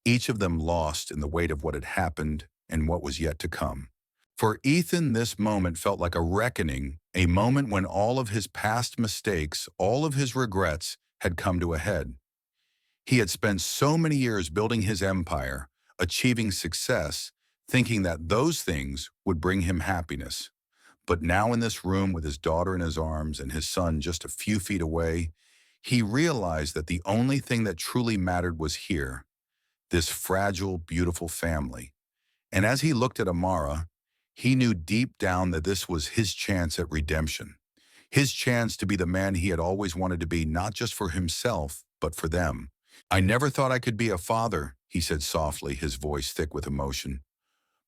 each of them lost in the weight of what had happened and what was yet to come. For Ethan, this moment felt like a reckoning, a moment when all of his past mistakes, all of his regrets had come to a head. He had spent so many years building his empire, achieving success, thinking that those things would bring him happiness. But now in this room with his daughter in his arms and his son just a few feet away, He realized that the only thing that truly mattered was here, this fragile, beautiful family. And as he looked at Amara, he knew deep down that this was his chance at redemption. His chance to be the man he had always wanted to be, not just for himself, but for them. "I never thought I could be a father," he said softly, his voice thick with emotion.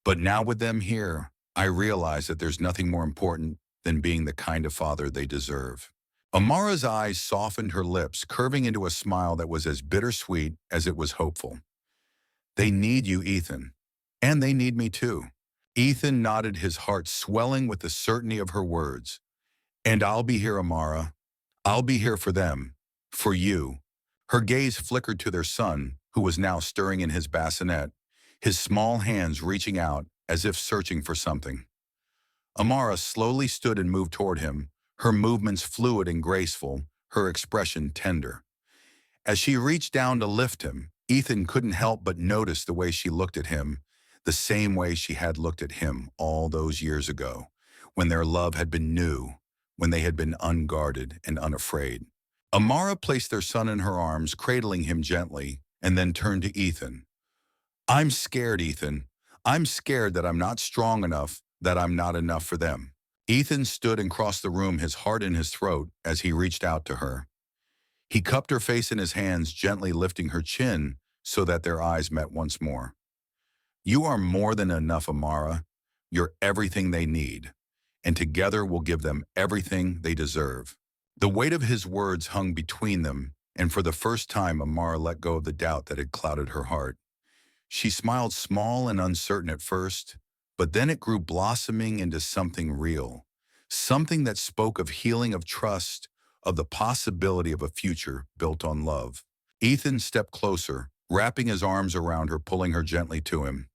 "But now with them here, I realize that there's nothing more important than being the kind of father they deserve." Amara's eyes softened, her lips curving into a smile that was as bittersweet as it was hopeful. "They need you, Ethan. And they need me too." Ethan nodded, his heart swelling with the certainty of her words. "And I'll be here, Amara. I'll be here for them. For you." Her gaze flickered to their son, who was now stirring in his bassinet, his small hands reaching out as if searching for something. Amara slowly stood and moved toward him, her movements fluid and graceful, her expression tender. As she reached down to lift him, Ethan couldn't help but notice the way she looked at him, the same way she had looked at him all those years ago, when their love had been new, when they had been unguarded and unafraid. Amara placed their son in her arms, cradling him gently, and then turned to Ethan. "I'm scared, Ethan. I'm scared that I'm not strong enough, that I'm not enough for them." Ethan stood and crossed the room, his heart in his throat, as he reached out to her. He cupped her face in his hands, gently lifting her chin so that their eyes met once more. "You are more than enough, Amara. You're everything they need, and together we'll give them everything they deserve." The weight of his words hung between them, and for the first time Amara let go of the doubt that had clouded her heart. She smiled, small and uncertain at first, but then it grew, blossoming into something real, something that spoke of healing, of trust, of the possibility of a future built on love. Ethan stepped closer, wrapping his arms around her, pulling her gently to him.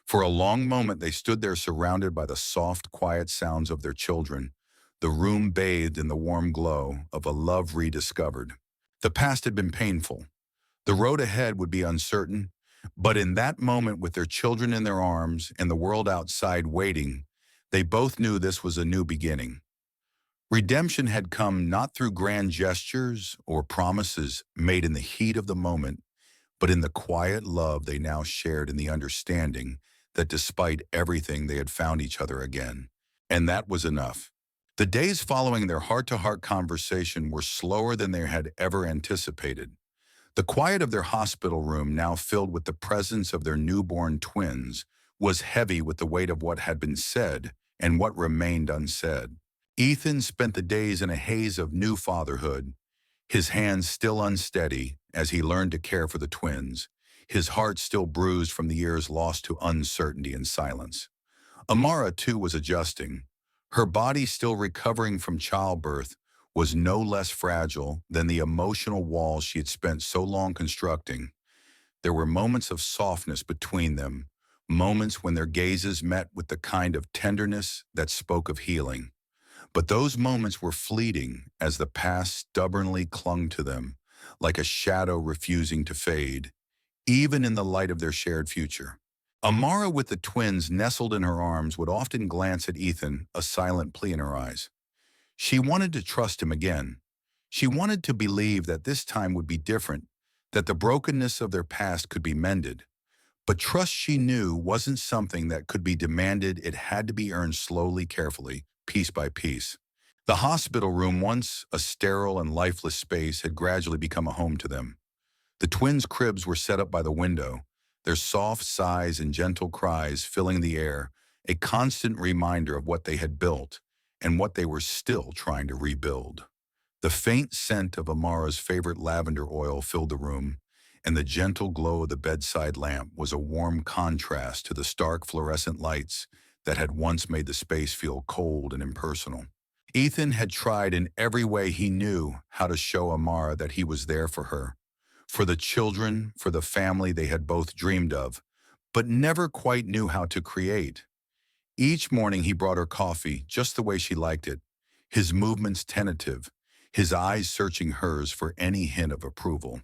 For a long moment they stood there, surrounded by the soft, quiet sounds of their children, the room bathed in the warm glow of a love rediscovered. The past had been painful. The road ahead would be uncertain, but in that moment, with their children in their arms and the world outside waiting, they both knew this was a new beginning. Redemption had come not through grand gestures or promises made in the heat of the moment, but in the quiet love they now shared, in the understanding that despite everything they had found each other again. And that was enough. The days following their heart-to-heart conversation were slower than they had ever anticipated. The quiet of their hospital room, now filled with the presence of their newborn twins, was heavy with the weight of what had been said and what remained unsaid. Ethan spent the days in a haze of new fatherhood, his hands still unsteady as he learned to care for the twins, his heart still bruised from the years lost to uncertainty and silence. Amara, too, was adjusting. Her body, still recovering from childbirth, was no less fragile than the emotional walls she had spent so long constructing. There were moments of softness between them, moments when their gazes met with the kind of tenderness that spoke of healing. But those moments were fleeting as the past stubbornly clung to them, like a shadow refusing to fade, even in the light of their shared future. Amara, with the twins nestled in her arms, would often glance at Ethan, a silent plea in her eyes. She wanted to trust him again. She wanted to believe that this time would be different, that the brokenness of their past could be mended. But trust, she knew, wasn't something that could be demanded. It had to be earned slowly, carefully, piece by piece. The hospital room, once a sterile and lifeless space, had gradually become a home to them. The twins' cribs were set up by the window, their soft sighs and gentle cries filling the air, a constant reminder of what they had built and what they were still trying to rebuild. The faint scent of Amara's favorite lavender oil filled the room, and the gentle glow of the bedside lamp was a warm contrast to the stark fluorescent lights that had once made the space feel cold and impersonal. Ethan had tried in every way he knew how to show Amara that he was there for the children, for the family they had both dreamed of, but never quite knew how to create. Each morning he brought her coffee just the way she liked it, his movements tentative, his eyes searching hers for any hint of approval.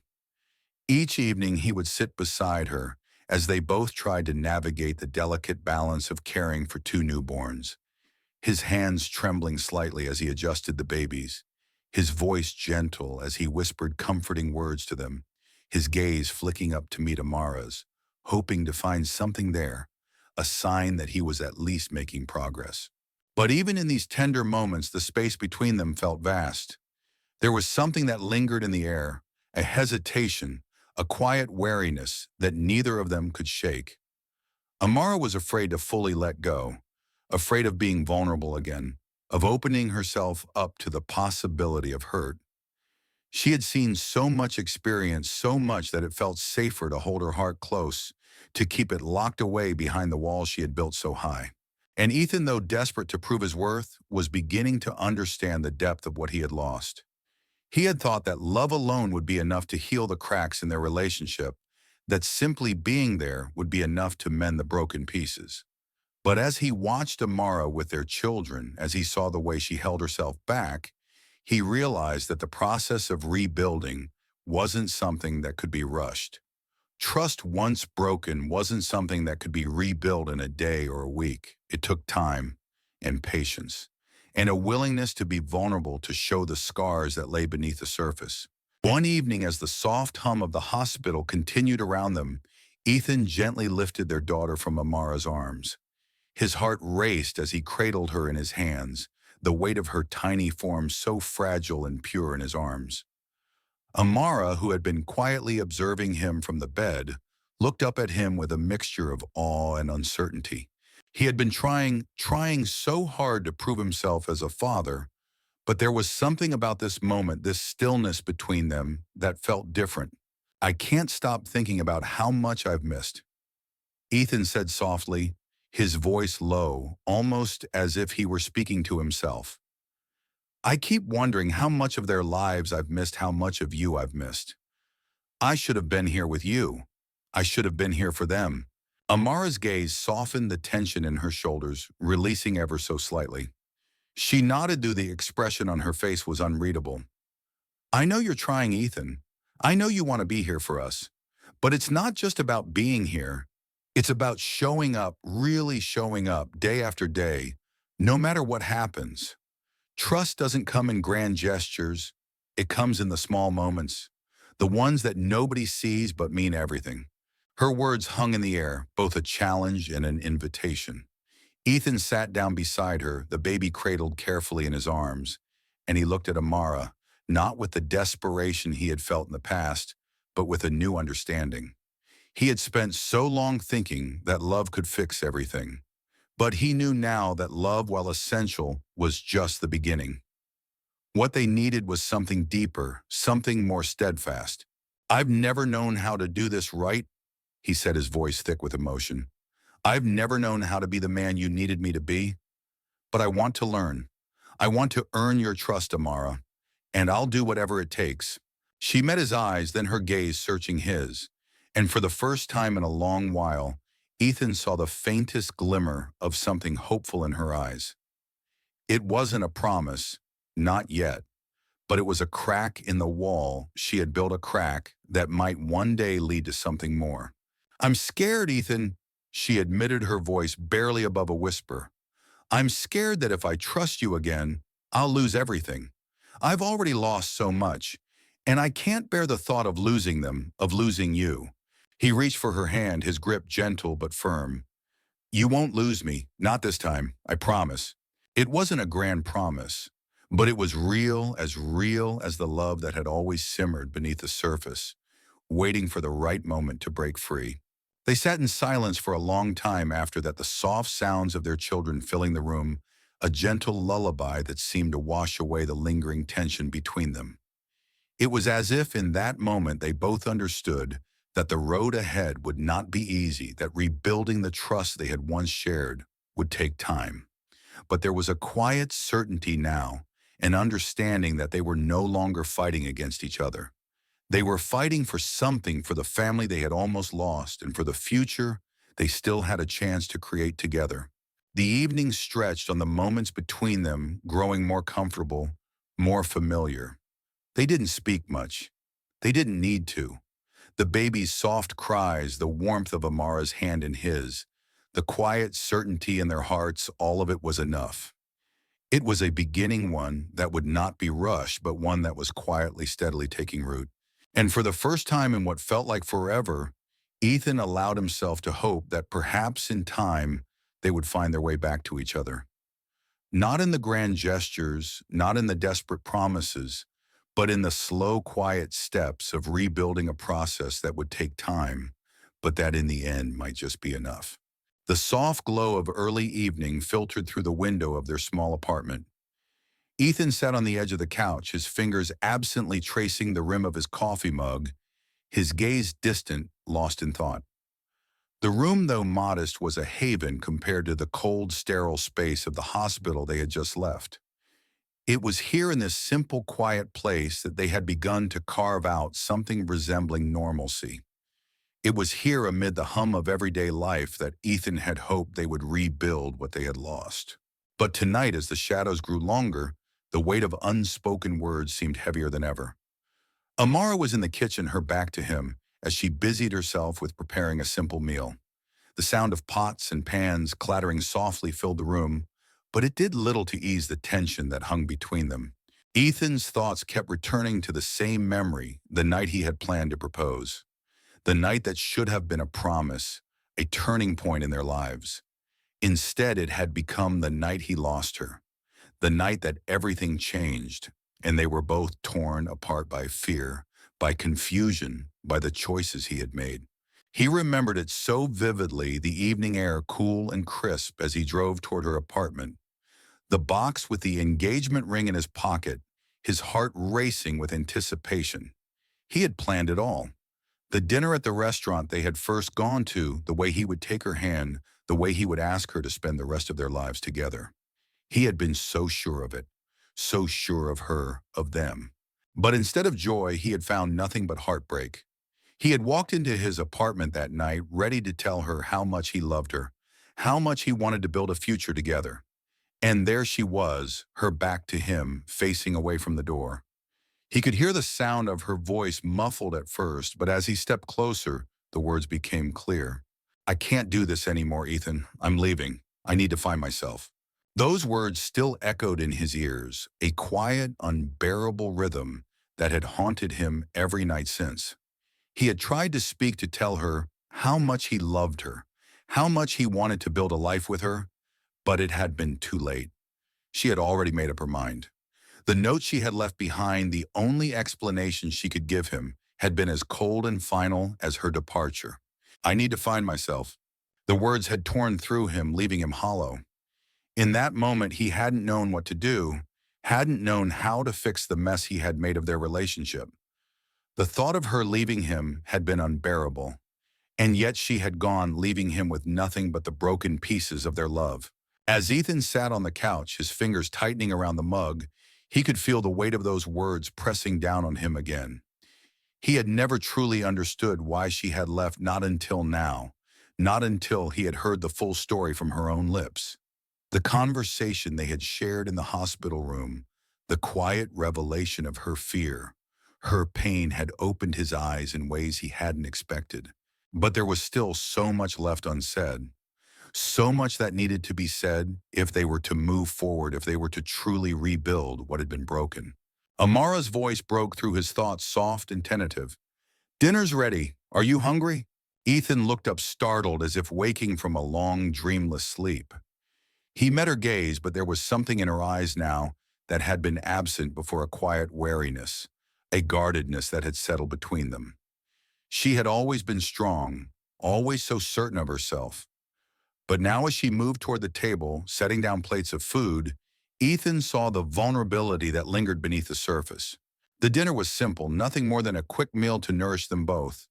Each evening he would sit beside her as they both tried to navigate the delicate balance of caring for two newborns, his hands trembling slightly as he adjusted the babies, his voice gentle as he whispered comforting words to them, his gaze flicking up to meet Amara's, hoping to find something there, a sign that he was at least making progress. But even in these tender moments, the space between them felt vast. There was something that lingered in the air, a hesitation, a quiet wariness that neither of them could shake. Amara was afraid to fully let go, afraid of being vulnerable again, of opening herself up to the possibility of hurt. She had seen so much experience, so much that it felt safer to hold her heart close, to keep it locked away behind the walls she had built so high. And Ethan, though desperate to prove his worth, was beginning to understand the depth of what he had lost. He had thought that love alone would be enough to heal the cracks in their relationship, that simply being there would be enough to mend the broken pieces. But as he watched Amara with their children, as he saw the way she held herself back, he realized that the process of rebuilding wasn't something that could be rushed. Trust once broken wasn't something that could be rebuilt in a day or a week. It took time and patience and a willingness to be vulnerable to show the scars that lay beneath the surface. One evening, as the soft hum of the hospital continued around them, Ethan gently lifted their daughter from Amara's arms. His heart raced as he cradled her in his hands, the weight of her tiny form so fragile and pure in his arms. Amara, who had been quietly observing him from the bed, looked up at him with a mixture of awe and uncertainty. He had been trying so hard to prove himself as a father, but there was something about this moment, this stillness between them, that felt different. "I can't stop thinking about how much I've missed," Ethan said softly, his voice low, almost as if he were speaking to himself. "I keep wondering how much of their lives I've missed, how much of you I've missed. I should have been here with you. I should have been here for them." Amara's gaze softened the tension in her shoulders, releasing ever so slightly. She nodded, though the expression on her face was unreadable. "I know you're trying, Ethan. I know you want to be here for us. But it's not just about being here. It's about showing up, really showing up, day after day, no matter what happens. Trust doesn't come in grand gestures. It comes in the small moments, the ones that nobody sees but mean everything." Her words hung in the air, both a challenge and an invitation. Ethan sat down beside her, the baby cradled carefully in his arms, and he looked at Amara, not with the desperation he had felt in the past, but with a new understanding. He had spent so long thinking that love could fix everything. But he knew now that love, while essential, was just the beginning. What they needed was something deeper, something more steadfast. "I've never known how to do this right," he said, his voice thick with emotion. "I've never known how to be the man you needed me to be, but I want to learn. I want to earn your trust, Amara, and I'll do whatever it takes." She met his eyes, then her gaze searching his, and for the first time in a long while, Ethan saw the faintest glimmer of something hopeful in her eyes. It wasn't a promise, not yet, but it was a crack in the wall. She had built a crack that might one day lead to something more. "I'm scared, Ethan," she admitted, her voice barely above a whisper. "I'm scared that if I trust you again, I'll lose everything. I've already lost so much, and I can't bear the thought of losing them, of losing you." He reached for her hand, his grip gentle but firm. "You won't lose me, not this time, I promise." It wasn't a grand promise, but it was real as the love that had always simmered beneath the surface, waiting for the right moment to break free. They sat in silence for a long time after that, the soft sounds of their children filling the room, a gentle lullaby that seemed to wash away the lingering tension between them. It was as if in that moment they both understood that the road ahead would not be easy, that rebuilding the trust they had once shared would take time. But there was a quiet certainty now, an understanding that they were no longer fighting against each other. They were fighting for something, for the family they had almost lost, and for the future they still had a chance to create together. The evening stretched on, the moments between them growing more comfortable, more familiar. They didn't speak much. They didn't need to. The baby's soft cries, the warmth of Amara's hand in his, the quiet certainty in their hearts, all of it was enough. It was a beginning one that would not be rushed, but one that was quietly, steadily taking root. And for the first time in what felt like forever, Ethan allowed himself to hope that perhaps in time they would find their way back to each other. Not in the grand gestures, not in the desperate promises, but in the slow, quiet steps of rebuilding a process that would take time, but that in the end might just be enough. The soft glow of early evening filtered through the window of their small apartment. Ethan sat on the edge of the couch, his fingers absently tracing the rim of his coffee mug, his gaze distant, lost in thought. The room, though modest, was a haven compared to the cold, sterile space of the hospital they had just left. It was here in this simple, quiet place that they had begun to carve out something resembling normalcy. It was here amid the hum of everyday life that Ethan had hoped they would rebuild what they had lost. But tonight, as the shadows grew longer, the weight of unspoken words seemed heavier than ever. Amara was in the kitchen, her back to him, as she busied herself with preparing a simple meal. The sound of pots and pans clattering softly filled the room, but it did little to ease the tension that hung between them. Ethan's thoughts kept returning to the same memory, the night he had planned to propose. The night that should have been a promise, a turning point in their lives. Instead, it had become the night he lost her, the night that everything changed, and they were both torn apart by fear, by confusion, by the choices he had made. He remembered it so vividly, the evening air cool and crisp as he drove toward her apartment, the box with the engagement ring in his pocket, his heart racing with anticipation. He had planned it all. The dinner at the restaurant they had first gone to, the way he would take her hand, the way he would ask her to spend the rest of their lives together. He had been so sure of it, so sure of her, of them. But instead of joy, he had found nothing but heartbreak. He had walked into his apartment that night, ready to tell her how much he loved her, how much he wanted to build a future together. And there she was, her back to him, facing away from the door. He could hear the sound of her voice muffled at first, but as he stepped closer, the words became clear. "I can't do this anymore, Ethan. I'm leaving. I need to find myself." Those words still echoed in his ears, a quiet, unbearable rhythm that had haunted him every night since. He had tried to speak to tell her how much he loved her, how much he wanted to build a life with her, but it had been too late. She had already made up her mind. The note she had left behind, the only explanation she could give him, had been as cold and final as her departure. "I need to find myself." The words had torn through him, leaving him hollow. In that moment, he hadn't known what to do, hadn't known how to fix the mess he had made of their relationship. The thought of her leaving him had been unbearable, and yet she had gone, leaving him with nothing but the broken pieces of their love. As Ethan sat on the couch, his fingers tightening around the mug, he could feel the weight of those words pressing down on him again. He had never truly understood why she had left, not until now, not until he had heard the full story from her own lips. The conversation they had shared in the hospital room, the quiet revelation of her fear, her pain had opened his eyes in ways he hadn't expected. But there was still so much left unsaid, so much that needed to be said if they were to move forward, if they were to truly rebuild what had been broken. Amara's voice broke through his thoughts, soft and tentative. "Dinner's ready. Are you hungry?" Ethan looked up, startled, as if waking from a long, dreamless sleep. He met her gaze, but there was something in her eyes now that had been absent before, a quiet wariness, a guardedness that had settled between them. She had always been strong, always so certain of herself. But now as she moved toward the table, setting down plates of food, Ethan saw the vulnerability that lingered beneath the surface. The dinner was simple, nothing more than a quick meal to nourish them both.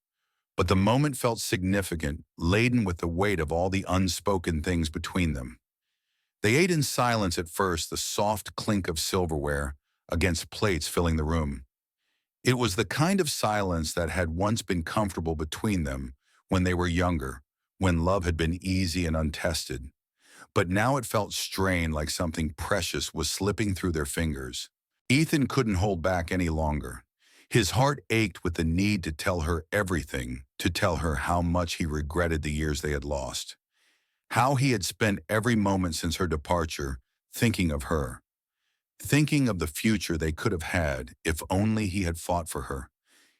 But the moment felt significant, laden with the weight of all the unspoken things between them. They ate in silence at first, the soft clink of silverware against plates filling the room. It was the kind of silence that had once been comfortable between them when they were younger, when love had been easy and untested. But now it felt strained, like something precious was slipping through their fingers. Ethan couldn't hold back any longer. His heart ached with the need to tell her everything, to tell her how much he regretted the years they had lost, how he had spent every moment since her departure thinking of her, thinking of the future they could have had if only he had fought for her,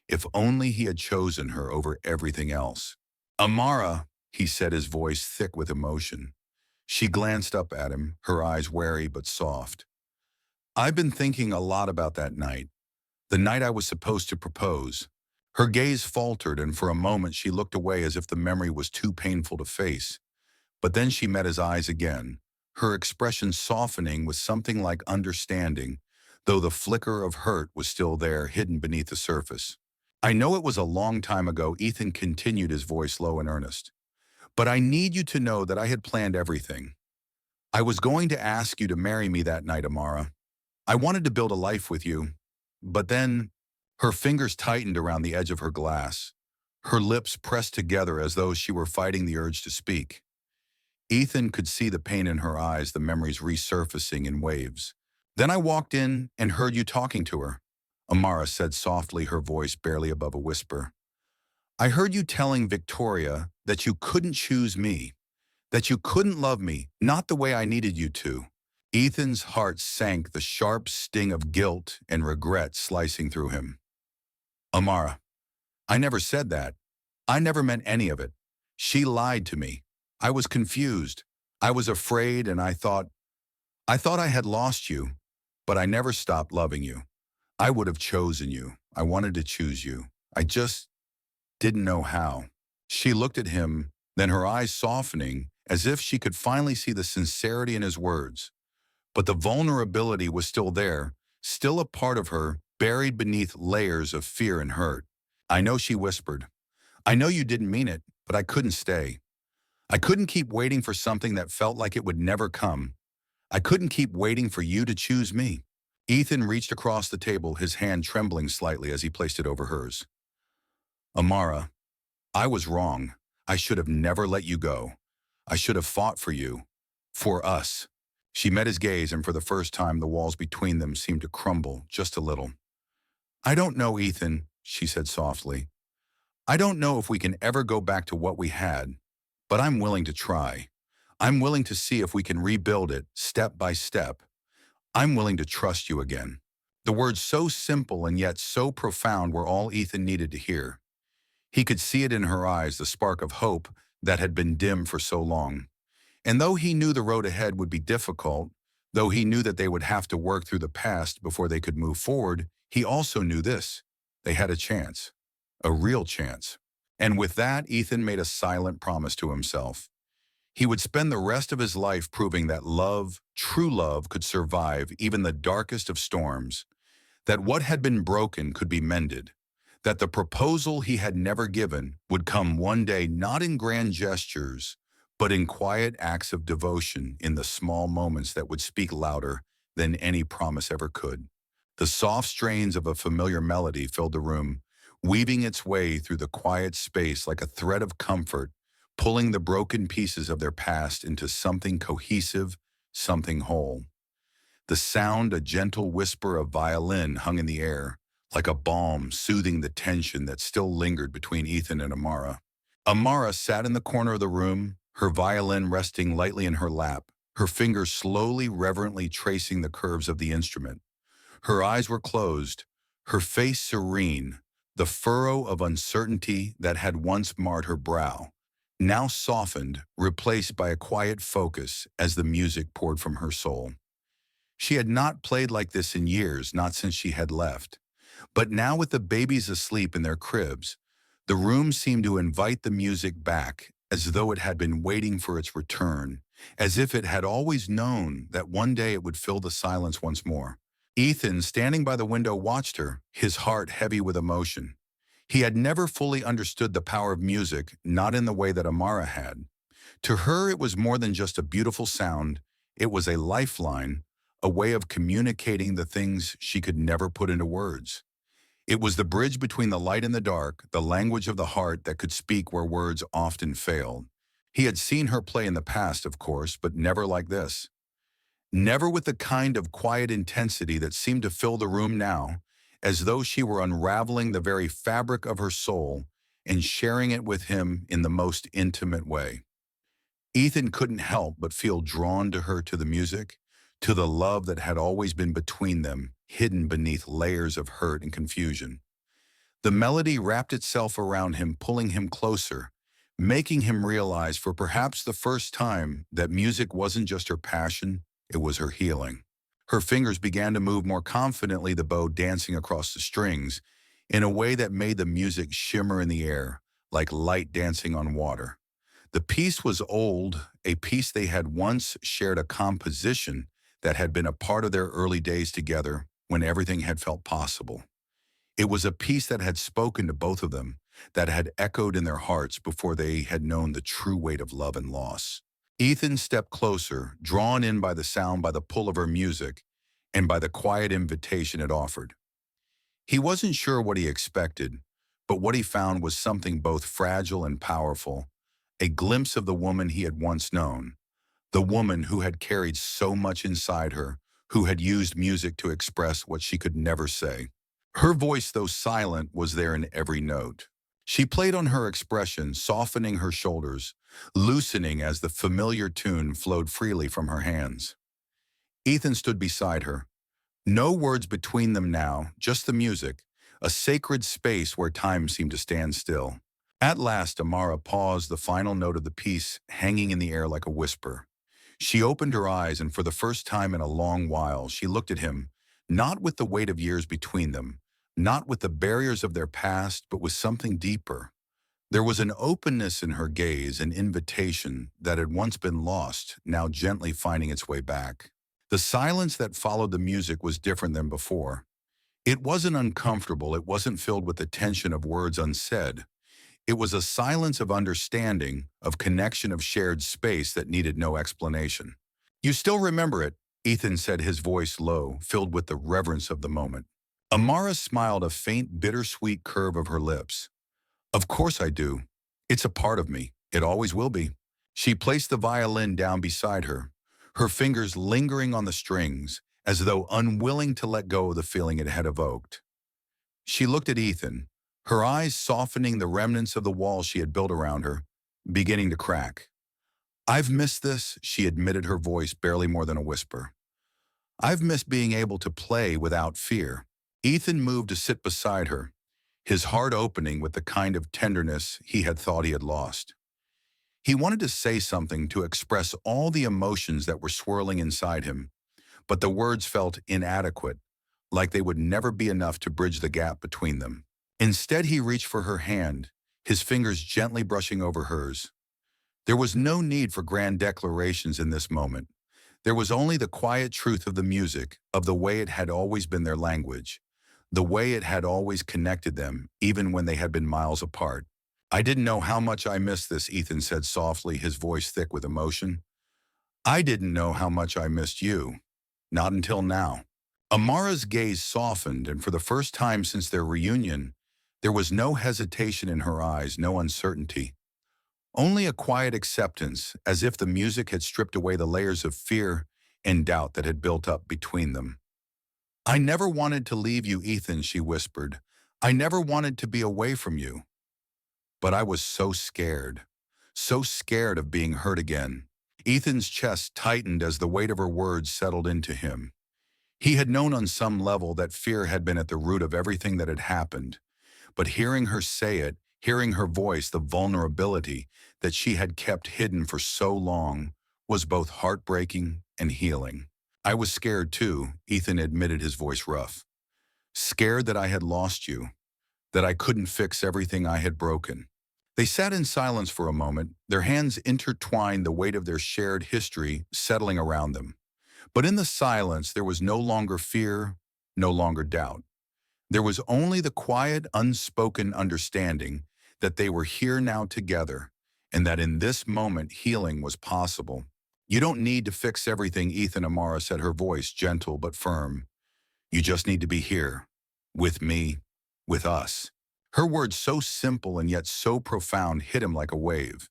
if only he had chosen her over everything else. Amara, he said, his voice thick with emotion. She glanced up at him, her eyes wary but soft. I've been thinking a lot about that night, the night I was supposed to propose. Her gaze faltered, and for a moment she looked away as if the memory was too painful to face. But then she met his eyes again, her expression softening with something like understanding, though the flicker of hurt was still there, hidden beneath the surface. I know it was a long time ago, Ethan continued, his voice low and earnest. But I need you to know that I had planned everything. I was going to ask you to marry me that night, Amara. I wanted to build a life with you. But then, her fingers tightened around the edge of her glass. Her lips pressed together as though she were fighting the urge to speak. Ethan could see the pain in her eyes, the memories resurfacing in waves. Then I walked in and heard you talking to her, Amara said softly, her voice barely above a whisper. I heard you telling Victoria that you couldn't choose me, that you couldn't love me, not the way I needed you to. Ethan's heart sank, the sharp sting of guilt and regret slicing through him. Amara, I never said that. I never meant any of it. She lied to me. I was confused. I was afraid, and I thought I had lost you, but I never stopped loving you. I would have chosen you. I wanted to choose you. I just didn't know how. She looked at him, then her eyes softening, as if she could finally see the sincerity in his words. But the vulnerability was still there, still a part of her, buried beneath layers of fear and hurt. I know, she whispered. I know you didn't mean it, but I couldn't stay. I couldn't keep waiting for something that felt like it would never come. I couldn't keep waiting for you to choose me. Ethan reached across the table, his hand trembling slightly as he placed it over hers. Amara, I was wrong. I should have never let you go. I should have fought for you. For us. She met his gaze, and for the first time the walls between them seemed to crumble just a little. I don't know, Ethan, she said softly. I don't know if we can ever go back to what we had, but I'm willing to try. I'm willing to see if we can rebuild it step by step. I'm willing to trust you again. The words, so simple and yet so profound, were all Ethan needed to hear. He could see it in her eyes, the spark of hope that had been dim for so long. And though he knew the road ahead would be difficult, though he knew that they would have to work through the past before they could move forward, he also knew this. They had a chance. A real chance. And with that, Ethan made a silent promise to himself. He would spend the rest of his life proving that love, true love, could survive even the darkest of storms, that what had been broken could be mended, that the proposal he had never given would come one day, not in grand gestures, but in quiet acts of devotion, in the small moments that would speak louder than any promise ever could. The soft strains of a familiar melody filled the room, weaving its way through the quiet space like a thread of comfort, pulling the broken pieces of their past into something cohesive, something whole. The sound, a gentle whisper of violin, hung in the air, like a balm soothing the tension that still lingered between Ethan and Amara. Amara sat in the corner of the room, her violin resting lightly in her lap, her fingers slowly, reverently tracing the curves of the instrument. Her eyes were closed, her face serene, the furrow of uncertainty that had once marred her brow, now softened, replaced by a quiet focus as the music poured from her soul. She had not played like this in years, not since she had left. But now, with the babies asleep in their cribs, the room seemed to invite the music back, as though it had been waiting for its return, as if it had always known that one day it would fill the silence once more. Ethan, standing by the window, watched her, his heart heavy with emotion. He had never fully understood the power of music, not in the way that Amara had. To her, it was more than just a beautiful sound. It was a lifeline, a way of communicating the things she could never put into words. It was the bridge between the light and the dark, the language of the heart that could speak where words often failed. He had seen her play in the past, of course, but never like this. Never with the kind of quiet intensity that seemed to fill the room now, as though she were unraveling the very fabric of her soul and sharing it with him in the most intimate way. Ethan couldn't help but feel drawn to her, to the music, to the love that had always been between them, hidden beneath layers of hurt and confusion. The melody wrapped itself around him, pulling him closer, making him realize for perhaps the first time that music wasn't just her passion, it was her healing. Her fingers began to move more confidently, the bow dancing across the strings, in a way that made the music shimmer in the air, like light dancing on water. The piece was old, a piece they had once shared, a composition that had been a part of their early days together when everything had felt possible. It was a piece that had spoken to both of them, that had echoed in their hearts before they had known the true weight of love and loss. Ethan stepped closer, drawn in by the sound, by the pull of her music, and by the quiet invitation it offered. He wasn't sure what he expected, but what he found was something both fragile and powerful, a glimpse of the woman he had once known, the woman who had carried so much inside her, who had used music to express what she could never say. Her voice, though silent, was there in every note. She played on her expression, softening her shoulders, loosening as the familiar tune flowed freely from her hands. Ethan stood beside her. No words between them now, just the music, a sacred space where time seemed to stand still. At last, Amara paused, the final note of the piece hanging in the air like a whisper. She opened her eyes, and for the first time in a long while, she looked at him, not with the weight of years between them, not with the barriers of their past, but with something deeper. There was an openness in her gaze, an invitation that had once been lost, now gently finding its way back. The silence that followed the music was different than before. It wasn't uncomfortable, it wasn't filled with the tension of words unsaid. It was a silence of understanding, of connection, of shared space that needed no explanation. "You still remember it," Ethan said, his voice low, filled with the reverence of the moment. Amara smiled, a faint, bittersweet curve of her lips. "Of course I do. It's a part of me. It always will be." She placed the violin down beside her, her fingers lingering on the strings, as though unwilling to let go of the feeling it had evoked. She looked at Ethan, her eyes softening, the remnants of the wall she had built around her, beginning to crack. "I've missed this," she admitted, her voice barely more than a whisper. "I've missed being able to play without fear." Ethan moved to sit beside her, his heart opening with the kind of tenderness he had thought he had lost. He wanted to say something, to express all the emotions that were swirling inside him, but the words felt inadequate, like they would never be enough to bridge the gap between them. Instead, he reached for her hand, his fingers gently brushing over hers. There was no need for grand declarations in this moment. There was only the quiet truth of the music, of the way it had always been their language, the way it had always connected them, even when they had been miles apart. "I didn't know how much I missed this," Ethan said softly, his voice thick with emotion. "I didn't know how much I missed you. Not until now." Amara's gaze softened, and for the first time since their reunion, there was no hesitation in her eyes, no uncertainty. Only a quiet acceptance, as if the music had stripped away the layers of fear and doubt that had built up between them. "I never wanted to leave you, Ethan," she whispered. "I never wanted to be away from you. But I was so scared of being hurt again." Ethan's chest tightened as the weight of her words settled into him. He had known on some level that fear had been at the root of everything that had happened, but hearing her say it, hearing her voice, the vulnerability that she had kept hidden for so long, was both heartbreaking and healing. "I was scared too," Ethan admitted, his voice rough. "Scared that I had lost you, that I couldn't fix everything I had broken." They sat in silence for a moment, their hands intertwined, the weight of their shared history settling around them. But in the silence, there was no longer fear, no longer doubt. There was only the quiet, unspoken understanding that they were here now together, and that in this moment healing was possible. "You don't need to fix everything," Ethan, Amara said, her voice gentle but firm. "You just need to be here, with me, with us." Her words, so simple and yet so profound, hit him like a wave.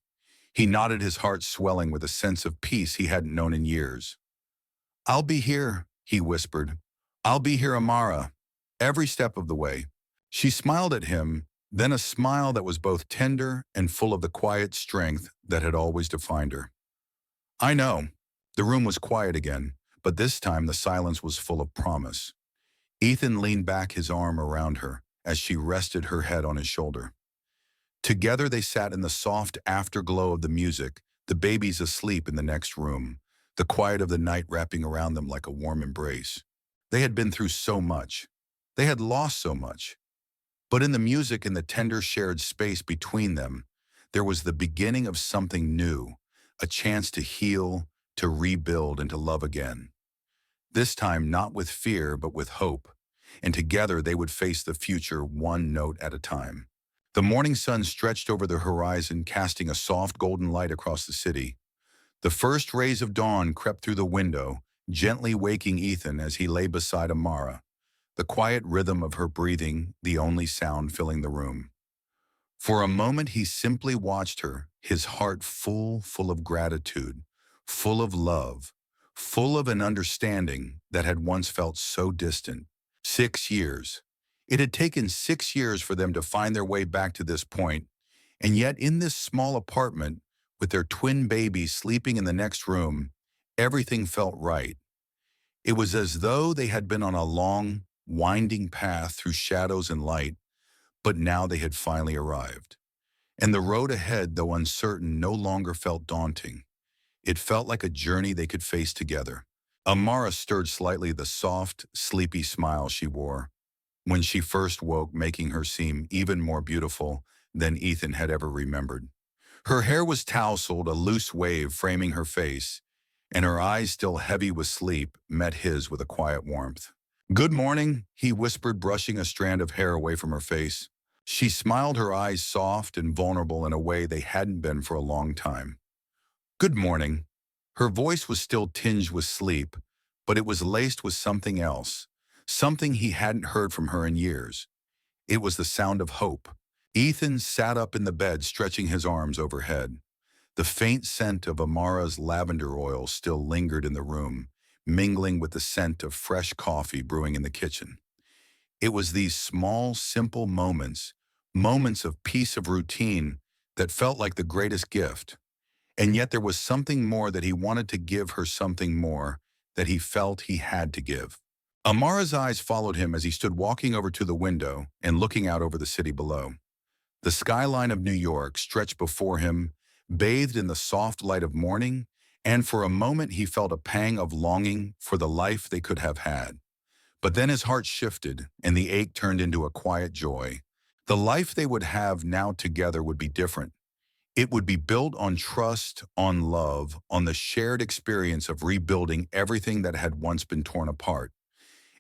He nodded, his heart swelling with a sense of peace he hadn't known in years. "I'll be here," he whispered. "I'll be here, Amara, every step of the way." She smiled at him, then a smile that was both tender and full of the quiet strength that had always defined her. "I know." The room was quiet again, but this time the silence was full of promise. Ethan leaned back his arm around her as she rested her head on his shoulder. Together they sat in the soft afterglow of the music, the babies asleep in the next room, the quiet of the night wrapping around them like a warm embrace. They had been through so much. They had lost so much. But in the music and the tender shared space between them, there was the beginning of something new, a chance to heal, to rebuild, and to love again. This time not with fear, but with hope. And together they would face the future one note at a time. The morning sun stretched over the horizon, casting a soft golden light across the city. The first rays of dawn crept through the window, gently waking Ethan as he lay beside Amara, the quiet rhythm of her breathing the only sound filling the room. For a moment he simply watched her, his heart full of gratitude, full of love, full of an understanding that had once felt so distant. 6 years. It had taken 6 years for them to find their way back to this point, and yet in this small apartment, with their twin babies sleeping in the next room, everything felt right. It was as though they had been on a long, winding path through shadows and light, but now they had finally arrived. And the road ahead, though uncertain, no longer felt daunting. It felt like a journey they could face together. Amara stirred slightly, the soft, sleepy smile she wore when she first woke, making her seem even more beautiful than Ethan had ever remembered. Her hair was tousled, a loose wave framing her face, and her eyes, still heavy with sleep, met his with a quiet warmth. "Good morning," he whispered, brushing a strand of hair away from her face. She smiled, her eyes soft and vulnerable in a way they hadn't been for a long time. "Good morning." Her voice was still tinged with sleep, but it was laced with something else, something he hadn't heard from her in years. It was the sound of hope. Ethan sat up in the bed, stretching his arms overhead. The faint scent of Amara's lavender oil still lingered in the room, mingling with the scent of fresh coffee brewing in the kitchen. It was these small, simple moments, moments of peace, of routine, that felt like the greatest gift. And yet there was something more, that he wanted to give her, something more that he felt he had to give. Amara's eyes followed him as he stood walking over to the window and looking out over the city below. The skyline of New York stretched before him, bathed in the soft light of morning, and for a moment he felt a pang of longing for the life they could have had. But then his heart shifted, and the ache turned into a quiet joy. The life they would have now together would be different. It would be built on trust, on love, on the shared experience of rebuilding everything that had once been torn apart.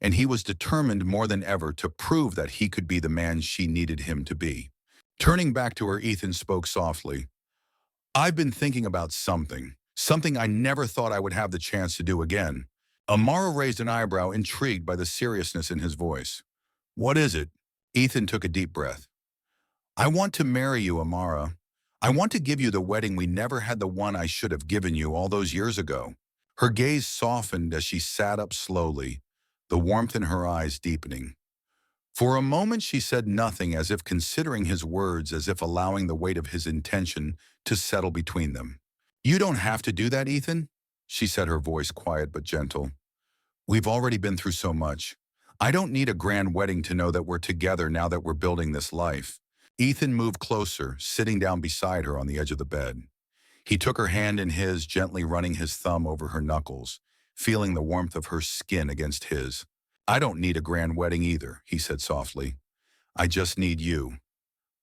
And he was determined more than ever to prove that he could be the man she needed him to be. Turning back to her, Ethan spoke softly. "I've been thinking about something I never thought I would have the chance to do again." Amara raised an eyebrow, intrigued by the seriousness in his voice. "What is it?" Ethan took a deep breath. "I want to marry you, Amara. I want to give you the wedding we never had, the one I should have given you all those years ago." Her gaze softened as she sat up slowly, the warmth in her eyes deepening. For a moment she said nothing, as if considering his words, as if allowing the weight of his intention to settle between them. "You don't have to do that, Ethan," she said, her voice quiet but gentle. "We've already been through so much. I don't need a grand wedding to know that we're together now that we're building this life." Ethan moved closer, sitting down beside her on the edge of the bed. He took her hand in his, gently running his thumb over her knuckles, feeling the warmth of her skin against his. "I don't need a grand wedding either," he said softly. "I just need you.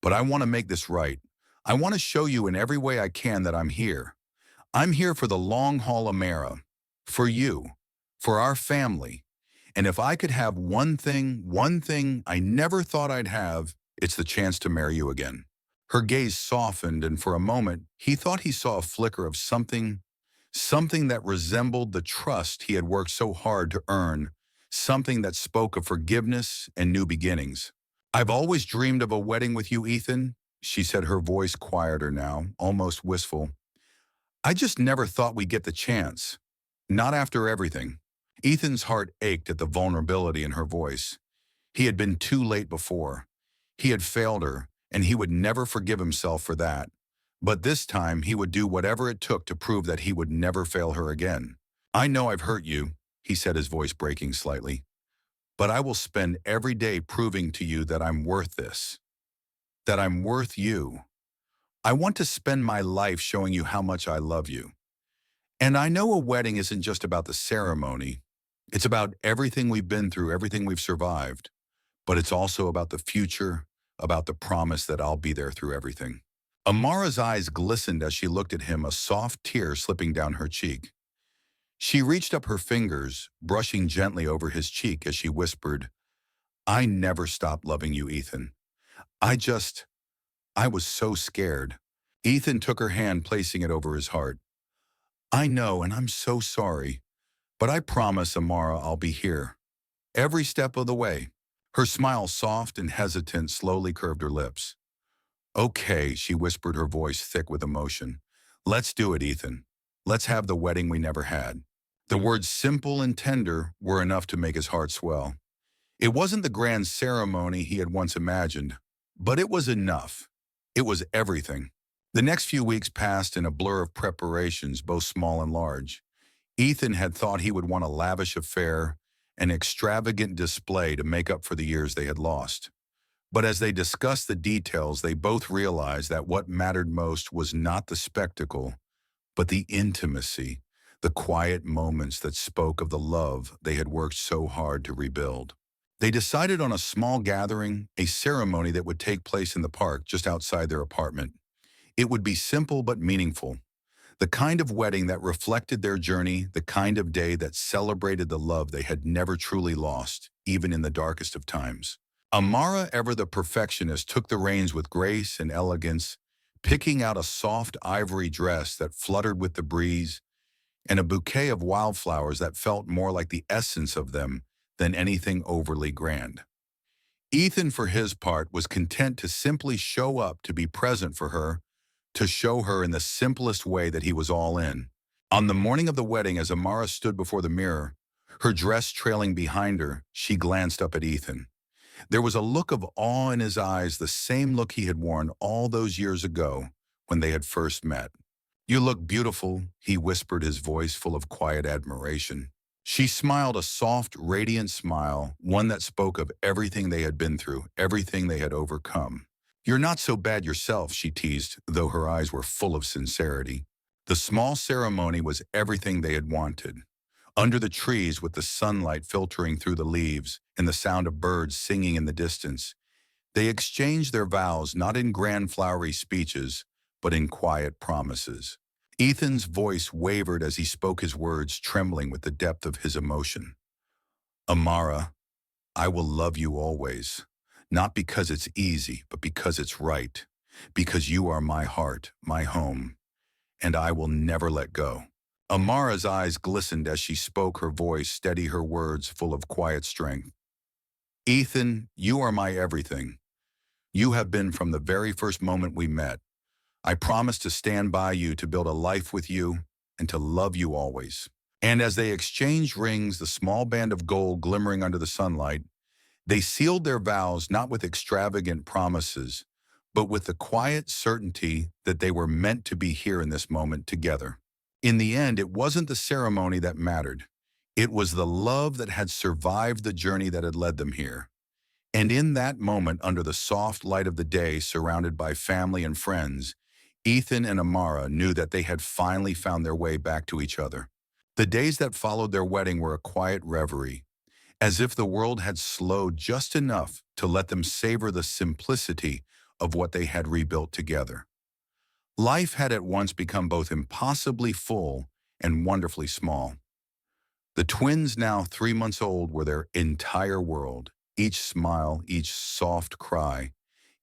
But I want to make this right. I want to show you in every way I can that I'm here. I'm here for the long haul, Amara. For you. For our family. And if I could have one thing I never thought I'd have, it's the chance to marry you again." Her gaze softened, and for a moment he thought he saw a flicker of something that resembled the trust he had worked so hard to earn, something that spoke of forgiveness and new beginnings. "I've always dreamed of a wedding with you, Ethan," she said, her voice quieter now, almost wistful. "I just never thought we'd get the chance. Not after everything." Ethan's heart ached at the vulnerability in her voice. He had been too late before. He had failed her, and he would never forgive himself for that. But this time he would do whatever it took to prove that he would never fail her again. "I know I've hurt you," he said, his voice breaking slightly. But I will spend every day proving to you that I'm worth this, that I'm worth you. I want to spend my life showing you how much I love you. And I know a wedding isn't just about the ceremony. It's about everything we've been through, everything we've survived. But it's also about the future, about the promise that I'll be there through everything. Amara's eyes glistened as she looked at him, a soft tear slipping down her cheek. She reached up her fingers, brushing gently over his cheek as she whispered, I never stopped loving you, Ethan. I just, I was so scared. Ethan took her hand, placing it over his heart. I know, and I'm so sorry, but I promise, Amara, I'll be here. Every step of the way. Her smile, soft and hesitant, slowly curved her lips. Okay, she whispered, her voice thick with emotion. Let's do it, Ethan. Let's have the wedding we never had. The words simple and tender were enough to make his heart swell. It wasn't the grand ceremony he had once imagined, but it was enough. It was everything. The next few weeks passed in a blur of preparations, both small and large. Ethan had thought he would want a lavish affair, an extravagant display to make up for the years they had lost. But as they discussed the details, they both realized that what mattered most was not the spectacle, but the intimacy, the quiet moments that spoke of the love they had worked so hard to rebuild. They decided on a small gathering, a ceremony that would take place in the park just outside their apartment. It would be simple but meaningful, the kind of wedding that reflected their journey, the kind of day that celebrated the love they had never truly lost, even in the darkest of times. Amara, ever the perfectionist, took the reins with grace and elegance, picking out a soft ivory dress that fluttered with the breeze and a bouquet of wildflowers that felt more like the essence of them than anything overly grand. Ethan, for his part, was content to simply show up, to be present for her, to show her in the simplest way that he was all in. On the morning of the wedding, as Amara stood before the mirror, her dress trailing behind her, she glanced up at Ethan. There was a look of awe in his eyes, the same look he had worn all those years ago when they had first met. You look beautiful, he whispered, his voice full of quiet admiration. She smiled, a soft, radiant smile, one that spoke of everything they had been through, everything they had overcome. You're not so bad yourself, she teased, though her eyes were full of sincerity. The small ceremony was everything they had wanted. Under the trees, with the sunlight filtering through the leaves and the sound of birds singing in the distance, they exchanged their vows not in grand flowery speeches, but in quiet promises. Ethan's voice wavered as he spoke his words, trembling with the depth of his emotion. Amara, I will love you always, not because it's easy, but because it's right, because you are my heart, my home, and I will never let go. Amara's eyes glistened as she spoke, her voice steady, her words full of quiet strength. Ethan, you are my everything. You have been from the very first moment we met. I promise to stand by you, to build a life with you, and to love you always. And as they exchanged rings, the small band of gold glimmering under the sunlight, they sealed their vows not with extravagant promises, but with the quiet certainty that they were meant to be here in this moment together. In the end, it wasn't the ceremony that mattered. It was the love that had survived the journey that had led them here. And in that moment, under the soft light of the day, surrounded by family and friends, Ethan and Amara knew that they had finally found their way back to each other. The days that followed their wedding were a quiet reverie, as if the world had slowed just enough to let them savor the simplicity of what they had rebuilt together. Life had at once become both impossibly full and wonderfully small. The twins, now 3 months old, were their entire world. Each smile, each soft cry,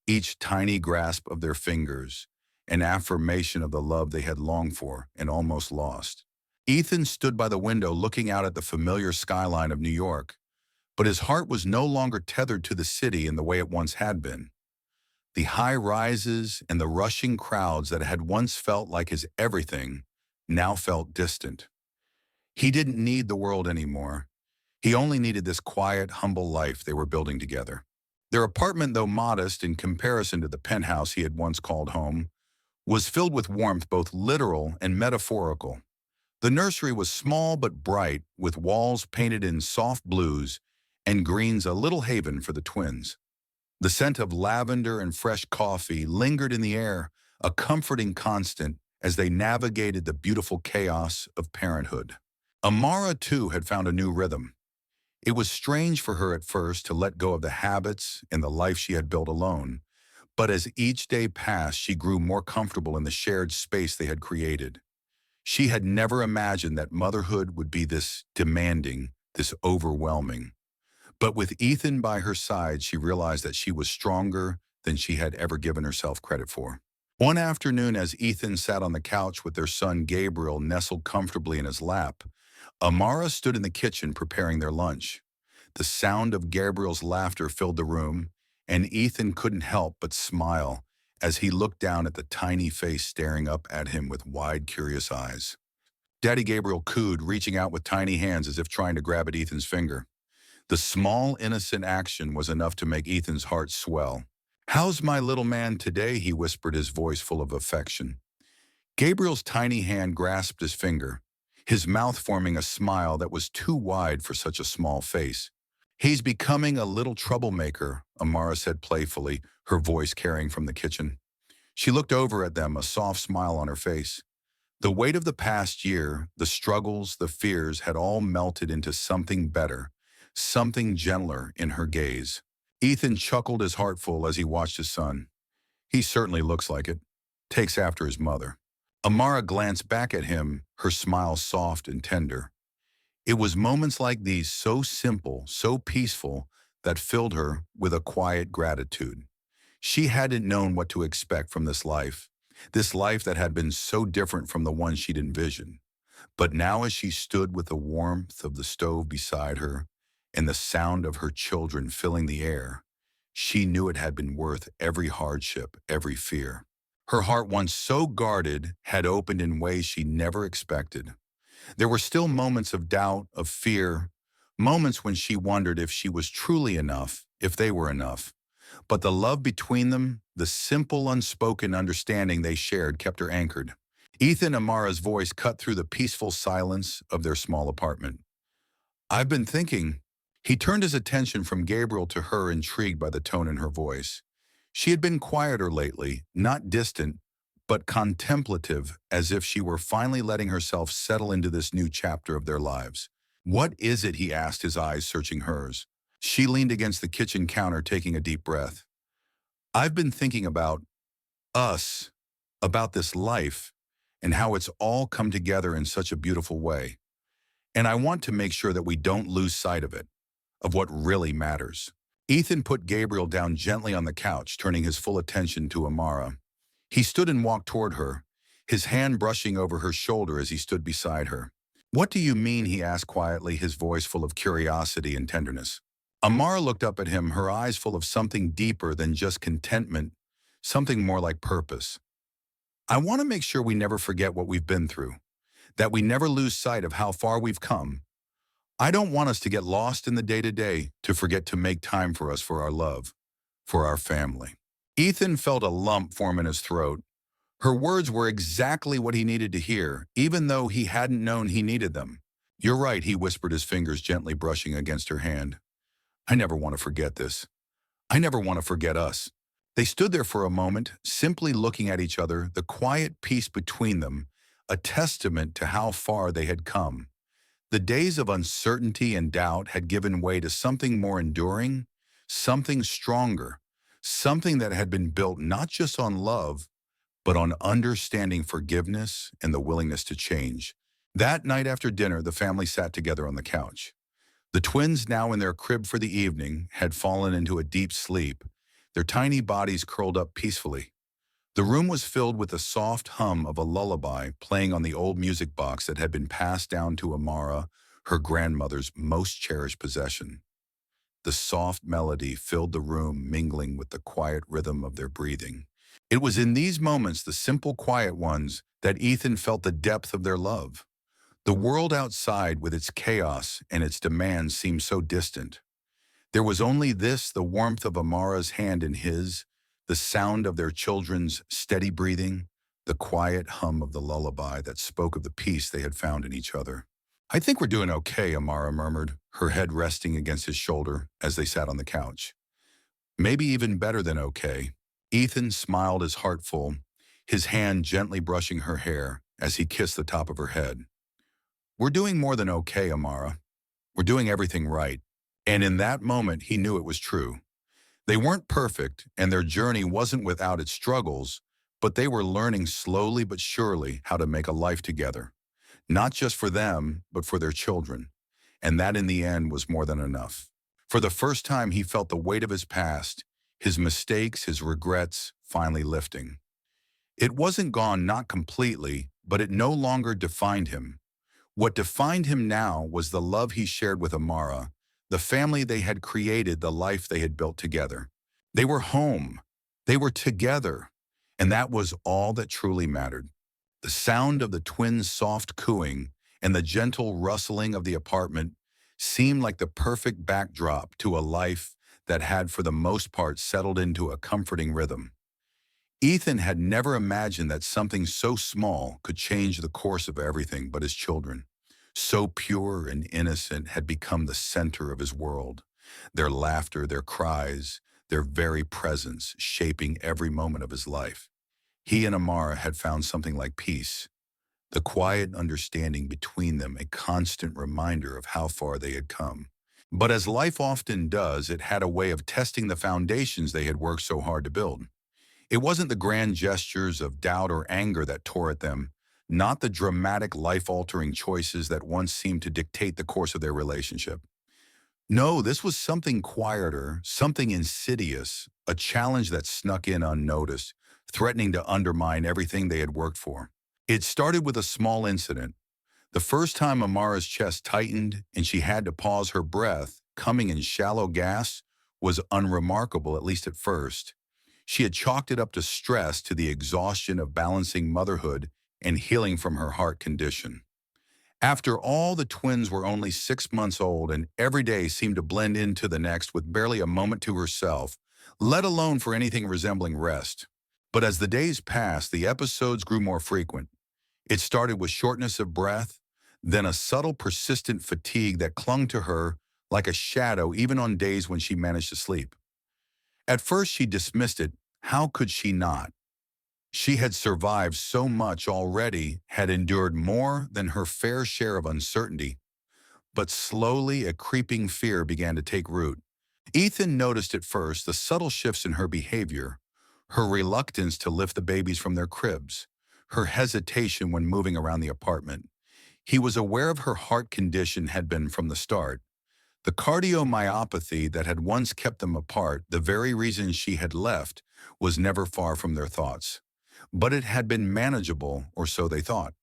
each tiny grasp of their fingers, an affirmation of the love they had longed for and almost lost. Ethan stood by the window looking out at the familiar skyline of New York, but his heart was no longer tethered to the city in the way it once had been. The high rises and the rushing crowds that had once felt like his everything now felt distant. He didn't need the world anymore. He only needed this quiet, humble life they were building together. Their apartment, though modest in comparison to the penthouse he had once called home, was filled with warmth, both literal and metaphorical. The nursery was small but bright, with walls painted in soft blues and greens, a little haven for the twins. The scent of lavender and fresh coffee lingered in the air, a comforting constant as they navigated the beautiful chaos of parenthood. Amara, too, had found a new rhythm. It was strange for her at first to let go of the habits and the life she had built alone, but as each day passed, she grew more comfortable in the shared space they had created. She had never imagined that motherhood would be this demanding, this overwhelming. But with Ethan by her side, she realized that she was stronger than she had ever given herself credit for. One afternoon, as Ethan sat on the couch with their son Gabriel nestled comfortably in his lap, Amara stood in the kitchen preparing their lunch. The sound of Gabriel's laughter filled the room, and Ethan couldn't help but smile as he looked down at the tiny face staring up at him with wide, curious eyes. Daddy Gabriel cooed, reaching out with tiny hands as if trying to grab at Ethan's finger. The small, innocent action was enough to make Ethan's heart swell. "How's my little man today?" he whispered, his voice full of affection. Gabriel's tiny hand grasped his finger, his mouth forming a smile that was too wide for such a small face. "He's becoming a little troublemaker," Amara said playfully, her voice carrying from the kitchen. She looked over at them, a soft smile on her face. The weight of the past year, the struggles, the fears had all melted into something better, something gentler in her gaze. Ethan chuckled his heart full as he watched his son. "He certainly looks like it. Takes after his mother." Amara glanced back at him, her smile soft and tender. It was moments like these, so simple, so peaceful, that filled her with a quiet gratitude. She hadn't known what to expect from this life that had been so different from the one she'd envisioned. But now, as she stood with the warmth of the stove beside her and the sound of her children filling the air, she knew it had been worth every hardship, every fear. Her heart, once so guarded, had opened in ways she never expected. There were still moments of doubt, of fear, moments when she wondered if she was truly enough, if they were enough. But the love between them, the simple, unspoken understanding they shared, kept her anchored. Ethan Amara's voice cut through the peaceful silence of their small apartment. "I've been thinking." He turned his attention from Gabriel to her, intrigued by the tone in her voice. She had been quieter lately, not distant, but contemplative, as if she were finally letting herself settle into this new chapter of their lives. "What is it?" he asked, his eyes searching hers. She leaned against the kitchen counter, taking a deep breath. "I've been thinking about us, about this life, and how it's all come together in such a beautiful way. And I want to make sure that we don't lose sight of it, of what really matters." Ethan put Gabriel down gently on the couch, turning his full attention to Amara. He stood and walked toward her, his hand brushing over her shoulder as he stood beside her. "What do you mean?" he asked quietly, his voice full of curiosity and tenderness. Amara looked up at him, her eyes full of something deeper than just contentment, something more like purpose. "I want to make sure we never forget what we've been through, that we never lose sight of how far we've come. I don't want us to get lost in the day-to-day, to forget to make time for us, for our love, for our family." Ethan felt a lump form in his throat. Her words were exactly what he needed to hear, even though he hadn't known he needed them. "You're right," he whispered, his fingers gently brushing against her hand. "I never want to forget this. I never want to forget us." They stood there for a moment, simply looking at each other, the quiet peace between them, a testament to how far they had come. The days of uncertainty and doubt had given way to something more enduring, something stronger, something that had been built not just on love, but on understanding, forgiveness, and the willingness to change. That night after dinner, the family sat together on the couch. The twins, now in their crib for the evening, had fallen into a deep sleep, their tiny bodies curled up peacefully. The room was filled with the soft hum of a lullaby playing on the old music box that had been passed down to Amara, her grandmother's most cherished possession. The soft melody filled the room, mingling with the quiet rhythm of their breathing. It was in these moments, the simple, quiet ones, that Ethan felt the depth of their love. The world outside, with its chaos and its demands, seemed so distant. There was only this, the warmth of Amara's hand in his, the sound of their children's steady breathing, the quiet hum of the lullaby that spoke of the peace they had found in each other. "I think we're doing okay," Amara murmured, her head resting against his shoulder as they sat on the couch. "Maybe even better than okay." Ethan smiled his heart full, his hand gently brushing her hair as he kissed the top of her head. "We're doing more than okay, Amara. We're doing everything right." And in that moment, he knew it was true. They weren't perfect, and their journey wasn't without its struggles, but they were learning slowly but surely how to make a life together, not just for them, but for their children. And that in the end was more than enough. For the first time, he felt the weight of his past, his mistakes, his regrets, finally lifting. It wasn't gone, not completely, but it no longer defined him. What defined him now was the love he shared with Amara, the family they had created, the life they had built together. They were home. They were together. And that was all that truly mattered. The sound of the twins' soft cooing and the gentle rustling of the apartment seemed like the perfect backdrop to a life that had for the most part settled into a comforting rhythm. Ethan had never imagined that something so small could change the course of everything but his children. So pure and innocent had become the center of his world. Their laughter, their cries, their very presence shaping every moment of his life. He and Amara had found something like peace, the quiet understanding between them, a constant reminder of how far they had come. But as life often does, it had a way of testing the foundations they had worked so hard to build. It wasn't the grand gestures of doubt or anger that tore at them, not the dramatic life-altering choices that once seemed to dictate the course of their relationship. No, this was something quieter, something insidious, a challenge that snuck in unnoticed, threatening to undermine everything they had worked for. It started with a small incident. The first time Amara's chest tightened and she had to pause, her breath, coming in shallow gasps, was unremarkable, at least at first. She had chalked it up to stress, to the exhaustion of balancing motherhood and healing from her heart condition. After all, the twins were only 6 months old, and every day seemed to blend into the next with barely a moment to herself, let alone for anything resembling rest. But as the days passed, the episodes grew more frequent. It started with shortness of breath, then a subtle, persistent fatigue that clung to her like a shadow even on days when she managed to sleep. At first she dismissed it. How could she not? She had survived so much already, had endured more than her fair share of uncertainty. But slowly a creeping fear began to take root. Ethan noticed at first the subtle shifts in her behavior, her reluctance to lift the babies from their cribs, her hesitation when moving around the apartment. He was aware of her heart condition had been from the start. The cardiomyopathy that had once kept them apart, the very reason she had left, was never far from their thoughts. But it had been manageable, or so they thought.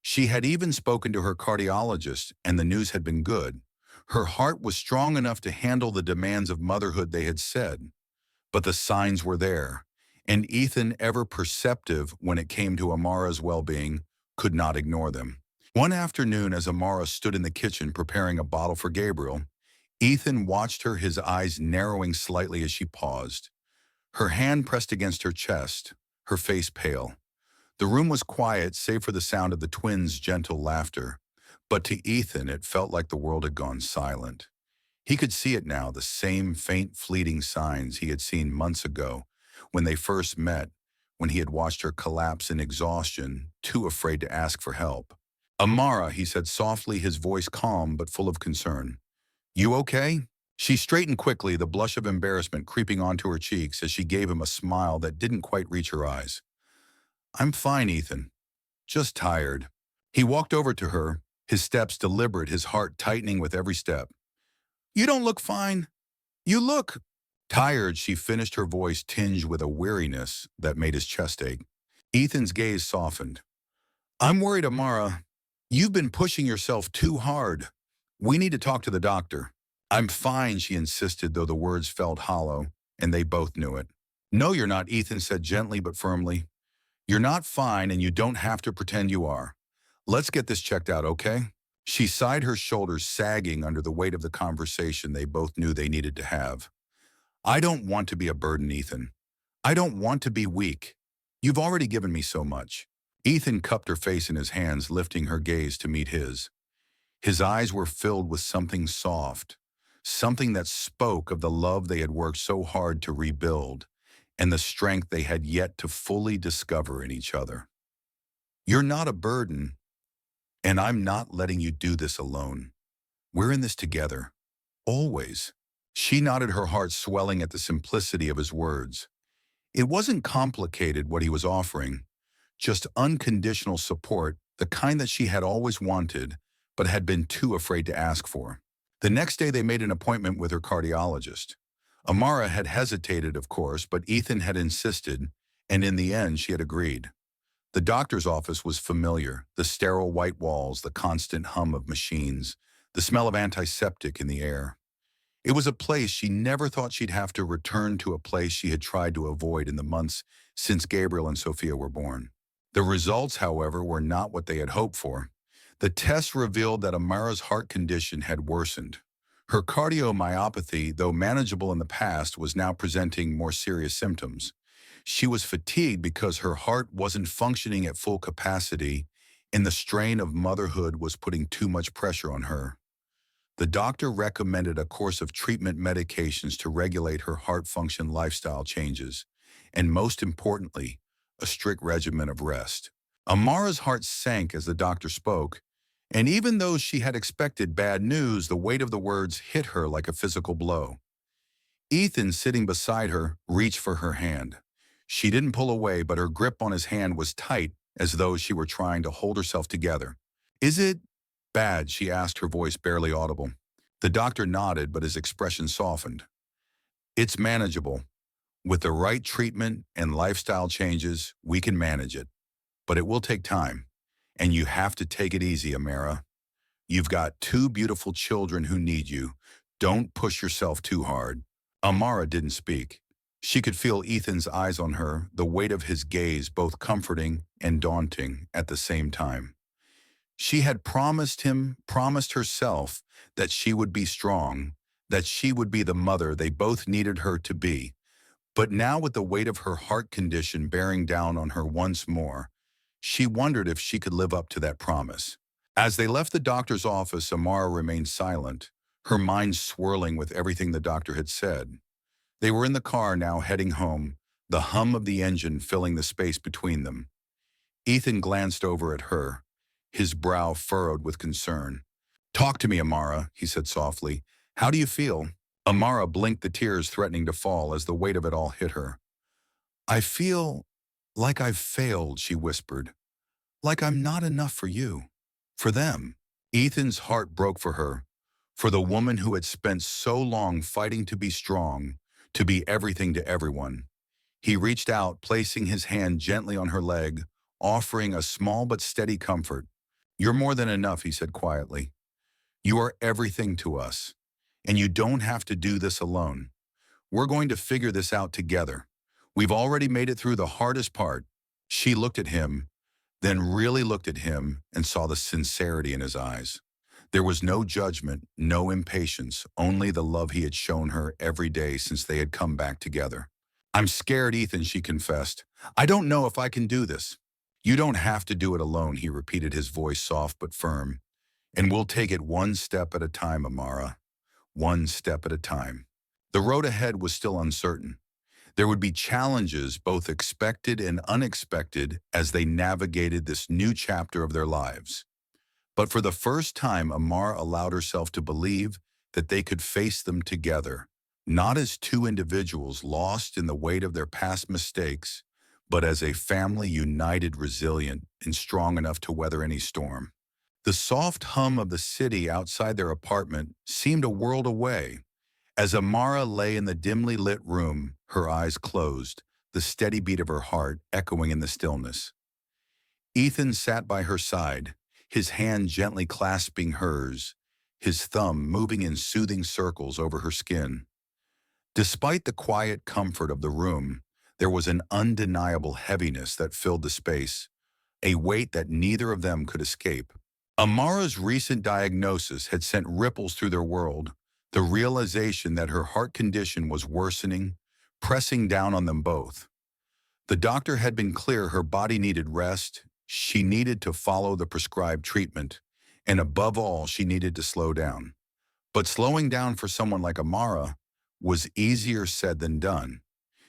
She had even spoken to her cardiologist, and the news had been good. Her heart was strong enough to handle the demands of motherhood, they had said. But the signs were there, and Ethan, ever perceptive when it came to Amara's well-being, could not ignore them. One afternoon, as Amara stood in the kitchen preparing a bottle for Gabriel, Ethan watched her, his eyes narrowing slightly as she paused. Her hand pressed against her chest, her face pale. The room was quiet, save for the sound of the twins' gentle laughter. But to Ethan, it felt like the world had gone silent. He could see it now, the same faint, fleeting signs he had seen months ago, when they first met, when he had watched her collapse in exhaustion, too afraid to ask for help. "Amara," he said softly, his voice calm but full of concern. "You okay?" She straightened quickly, the blush of embarrassment creeping onto her cheeks as she gave him a smile that didn't quite reach her eyes. "I'm fine, Ethan. Just tired." He walked over to her, his steps deliberate, his heart tightening with every step. "You don't look fine. You look tired," she finished, her voice tinged with a weariness that made his chest ache. Ethan's gaze softened. "I'm worried, Amara. You've been pushing yourself too hard. We need to talk to the doctor." "I'm fine," she insisted, though the words felt hollow, and they both knew it. "No, you're not," Ethan said gently but firmly. "You're not fine, and you don't have to pretend you are. Let's get this checked out, okay?" She sighed, her shoulders sagging under the weight of the conversation they both knew they needed to have. "I don't want to be a burden, Ethan. I don't want to be weak. You've already given me so much." Ethan cupped her face in his hands, lifting her gaze to meet his. His eyes were filled with something soft, something that spoke of the love they had worked so hard to rebuild and the strength they had yet to fully discover in each other. You're not a burden, and I'm not letting you do this alone. We're in this together, always. She nodded, her heart swelling at the simplicity of his words. It wasn't complicated what he was offering, just unconditional support, the kind that she had always wanted, but had been too afraid to ask for. The next day they made an appointment with her cardiologist. Amara had hesitated, of course, but Ethan had insisted, and in the end she had agreed. The doctor's office was familiar, the sterile white walls, the constant hum of machines, the smell of antiseptic in the air. It was a place she never thought she'd have to return to, a place she had tried to avoid in the months since Gabriel and Sophia were born. The results, however, were not what they had hoped for. The tests revealed that Amara's heart condition had worsened. Her cardiomyopathy, though manageable in the past, was now presenting more serious symptoms. She was fatigued because her heart wasn't functioning at full capacity, and the strain of motherhood was putting too much pressure on her. The doctor recommended a course of treatment medications to regulate her heart function, lifestyle changes, and most importantly, a strict regimen of rest. Amara's heart sank as the doctor spoke, and even though she had expected bad news, the weight of the words hit her like a physical blow. Ethan, sitting beside her, reached for her hand. She didn't pull away, but her grip on his hand was tight, as though she were trying to hold herself together. "Is it bad?" she asked, her voice barely audible. The doctor nodded, but his expression softened. "It's manageable. With the right treatment and lifestyle changes, we can manage it. But it will take time. And you have to take it easy, Amara. You've got two beautiful children who need you. Don't push yourself too hard." Amara didn't speak. She could feel Ethan's eyes on her, the weight of his gaze both comforting and daunting at the same time. She had promised him, promised herself, that she would be strong, that she would be the mother they both needed her to be. But now, with the weight of her heart condition bearing down on her once more, she wondered if she could live up to that promise. As they left the doctor's office, Amara remained silent, her mind swirling with everything the doctor had said. They were in the car now, heading home, the hum of the engine filling the space between them. Ethan glanced over at her, his brow furrowed with concern. "Talk to me, Amara," he said softly. "How do you feel?" Amara blinked, the tears threatening to fall as the weight of it all hit her. "I feel like I've failed," she whispered. "Like I'm not enough for you. For them." Ethan's heart broke for her, for the woman who had spent so long fighting to be strong, to be everything to everyone. He reached out, placing his hand gently on her leg, offering a small but steady comfort. "You're more than enough," he said quietly. "You are everything to us, and you don't have to do this alone. We're going to figure this out together. We've already made it through the hardest part." She looked at him, then really looked at him, and saw the sincerity in his eyes. There was no judgment, no impatience, only the love he had shown her every day since they had come back together. "I'm scared, Ethan," she confessed. "I don't know if I can do this." "You don't have to do it alone," he repeated, his voice soft but firm. "And we'll take it one step at a time, Amara. One step at a time." The road ahead was still uncertain. There would be challenges, both expected and unexpected, as they navigated this new chapter of their lives. But for the first time, Amara allowed herself to believe that they could face them together, not as two individuals lost in the weight of their past mistakes, but as a family united, resilient, and strong enough to weather any storm. The soft hum of the city outside their apartment seemed a world away. As Amara lay in the dimly lit room, her eyes closed, the steady beat of her heart echoing in the stillness. Ethan sat by her side, his hand gently clasping hers, his thumb moving in soothing circles over her skin. Despite the quiet comfort of the room, there was an undeniable heaviness that filled the space, a weight that neither of them could escape. Amara's recent diagnosis had sent ripples through their world, the realization that her heart condition was worsening, pressing down on them both. The doctor had been clear her body needed rest, She needed to follow the prescribed treatment, and above all, she needed to slow down. But slowing down for someone like Amara was easier said than done.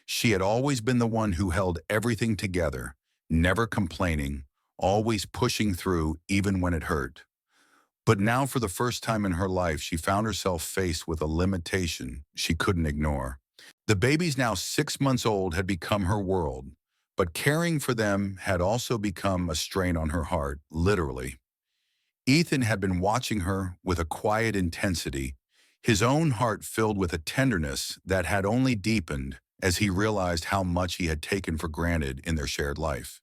She had always been the one who held everything together, never complaining, always pushing through even when it hurt. But now, for the first time in her life, she found herself faced with a limitation she couldn't ignore. The babies, now 6 months old, had become her world, but caring for them had also become a strain on her heart, literally. Ethan had been watching her with a quiet intensity, his own heart filled with a tenderness that had only deepened as he realized how much he had taken for granted in their shared life.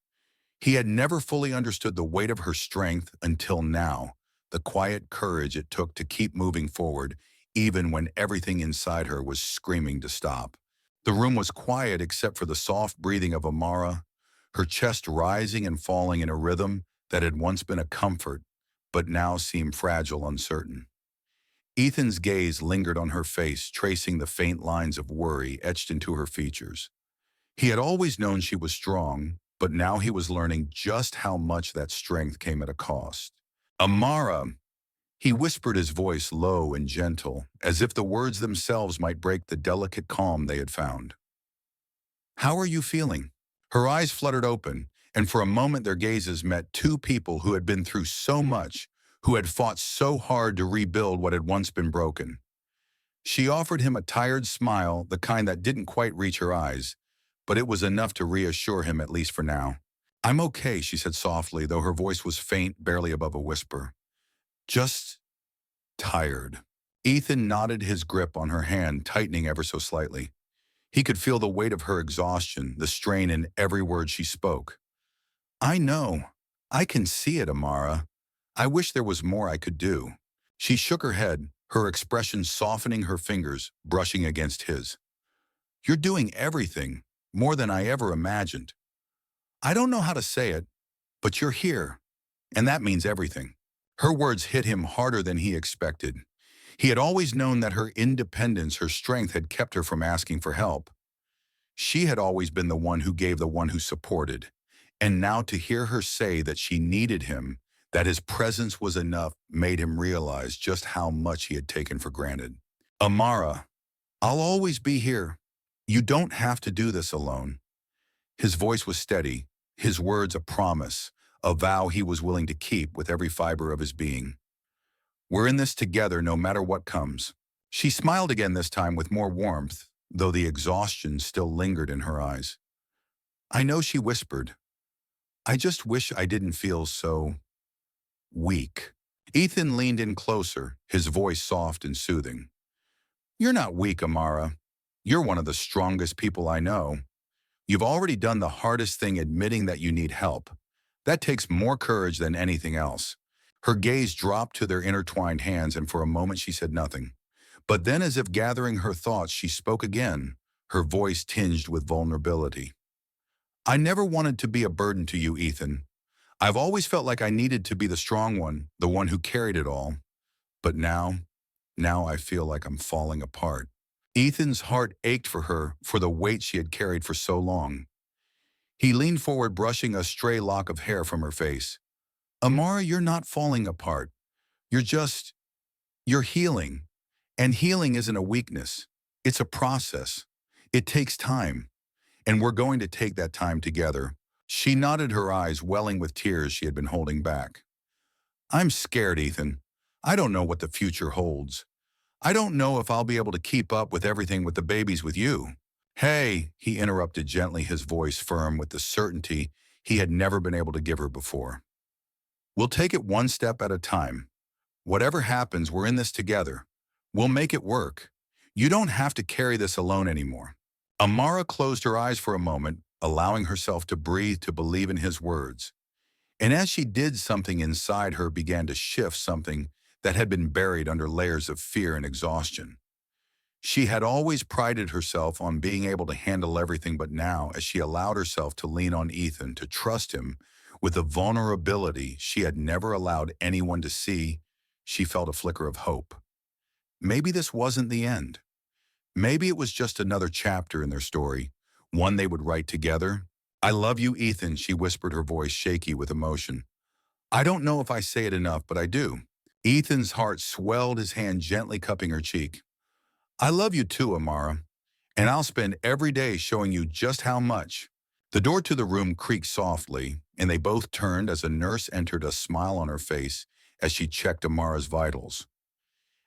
He had never fully understood the weight of her strength until now, the quiet courage it took to keep moving forward, even when everything inside her was screaming to stop. The room was quiet except for the soft breathing of Amara, her chest rising and falling in a rhythm that had once been a comfort, but now seemed fragile, uncertain. Ethan's gaze lingered on her face, tracing the faint lines of worry etched into her features. He had always known she was strong, but now he was learning just how much that strength came at a cost. Amara, he whispered, his voice low and gentle, as if the words themselves might break the delicate calm they had found. How are you feeling? Her eyes fluttered open, and for a moment their gazes met, two people who had been through so much, who had fought so hard to rebuild what had once been broken. She offered him a tired smile, the kind that didn't quite reach her eyes, but it was enough to reassure him, at least for now. I'm okay, she said softly, though her voice was faint, barely above a whisper. Just tired. Ethan nodded, his grip on her hand tightening ever so slightly. He could feel the weight of her exhaustion, the strain in every word she spoke. I know. I can see it, Amara. I wish there was more I could do. She shook her head, her expression softening, her fingers brushing against his. You're doing everything, more than I ever imagined. I don't know how to say it, but you're here, and that means everything. Her words hit him harder than he expected. He had always known that her independence, her strength had kept her from asking for help. She had always been the one who gave, the one who supported. And now to hear her say that she needed him, that his presence was enough, made him realize just how much he had taken for granted. Amara, I'll always be here. You don't have to do this alone. His voice was steady, his words a promise, a vow he was willing to keep with every fiber of his being. We're in this together no matter what comes. She smiled again, this time with more warmth, though the exhaustion still lingered in her eyes. I know, she whispered. I just wish I didn't feel so weak. Ethan leaned in closer, his voice soft and soothing. You're not weak, Amara. You're one of the strongest people I know. You've already done the hardest thing, admitting that you need help. That takes more courage than anything else. Her gaze dropped to their intertwined hands, and for a moment she said nothing. But then, as if gathering her thoughts, she spoke again, her voice tinged with vulnerability. I never wanted to be a burden to you, Ethan. I've always felt like I needed to be the strong one, the one who carried it all. But now I feel like I'm falling apart. Ethan's heart ached for her, for the weight she had carried for so long. He leaned forward, brushing a stray lock of hair from her face. Amara, you're not falling apart. You're healing. And healing isn't a weakness. It's a process. It takes time. And we're going to take that time together. She nodded, her eyes welling with tears she had been holding back. I'm scared, Ethan. I don't know what the future holds. I don't know if I'll be able to keep up with everything with the babies with you. Hey, he interrupted gently, his voice firm with the certainty he had never been able to give her before. We'll take it one step at a time. Whatever happens, we're in this together. We'll make it work. You don't have to carry this alone anymore. Amara closed her eyes for a moment, allowing herself to breathe, to believe in his words. And as she did, something inside her began to shift, something that had been buried under layers of fear and exhaustion. She had always prided herself on being able to handle everything, but now, as she allowed herself to lean on Ethan, to trust him with a vulnerability she had never allowed anyone to see, she felt a flicker of hope. Maybe this wasn't the end. Maybe it was just another chapter in their story, one they would write together, "I love you, Ethan," she whispered, her voice shaky with emotion. "I don't know if I say it enough, but I do." Ethan's heart swelled, his hand gently cupping her cheek. "I love you too, Amara, and I'll spend every day showing you just how much." The door to the room creaked softly, and they both turned as a nurse entered, a smile on her face as she checked Amara's vitals.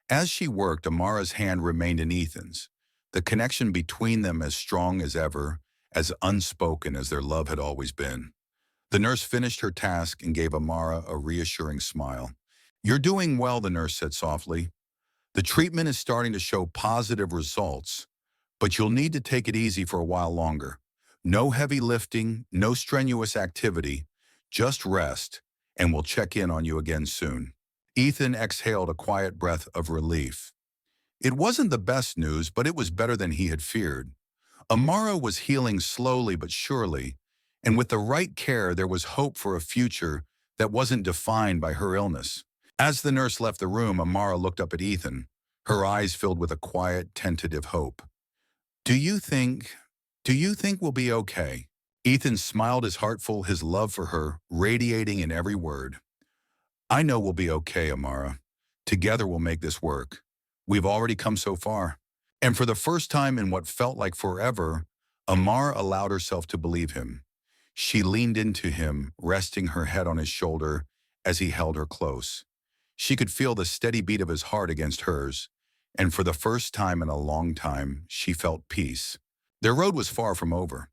As she worked, Amara's hand remained in Ethan's, the connection between them as strong as ever, as unspoken as their love had always been. The nurse finished her task and gave Amara a reassuring smile. "You're doing well," the nurse said softly. "The treatment is starting to show positive results, but you'll need to take it easy for a while longer. No heavy lifting, no strenuous activity, just rest, and we'll check in on you again soon." Ethan exhaled a quiet breath of relief. It wasn't the best news, but it was better than he had feared. Amara was healing slowly but surely, and with the right care, there was hope for a future that wasn't defined by her illness. As the nurse left the room, Amara looked up at Ethan, her eyes filled with a quiet, tentative hope. Do you think, do you think we'll be okay?" Ethan smiled, his heart full, his love for her radiating in every word. "I know we'll be okay, Amara. Together we'll make this work. We've already come so far." And for the first time in what felt like forever, Amara allowed herself to believe him. She leaned into him, resting her head on his shoulder as he held her close. She could feel the steady beat of his heart against hers, and for the first time in a long time, she felt peace. Their road was far from over.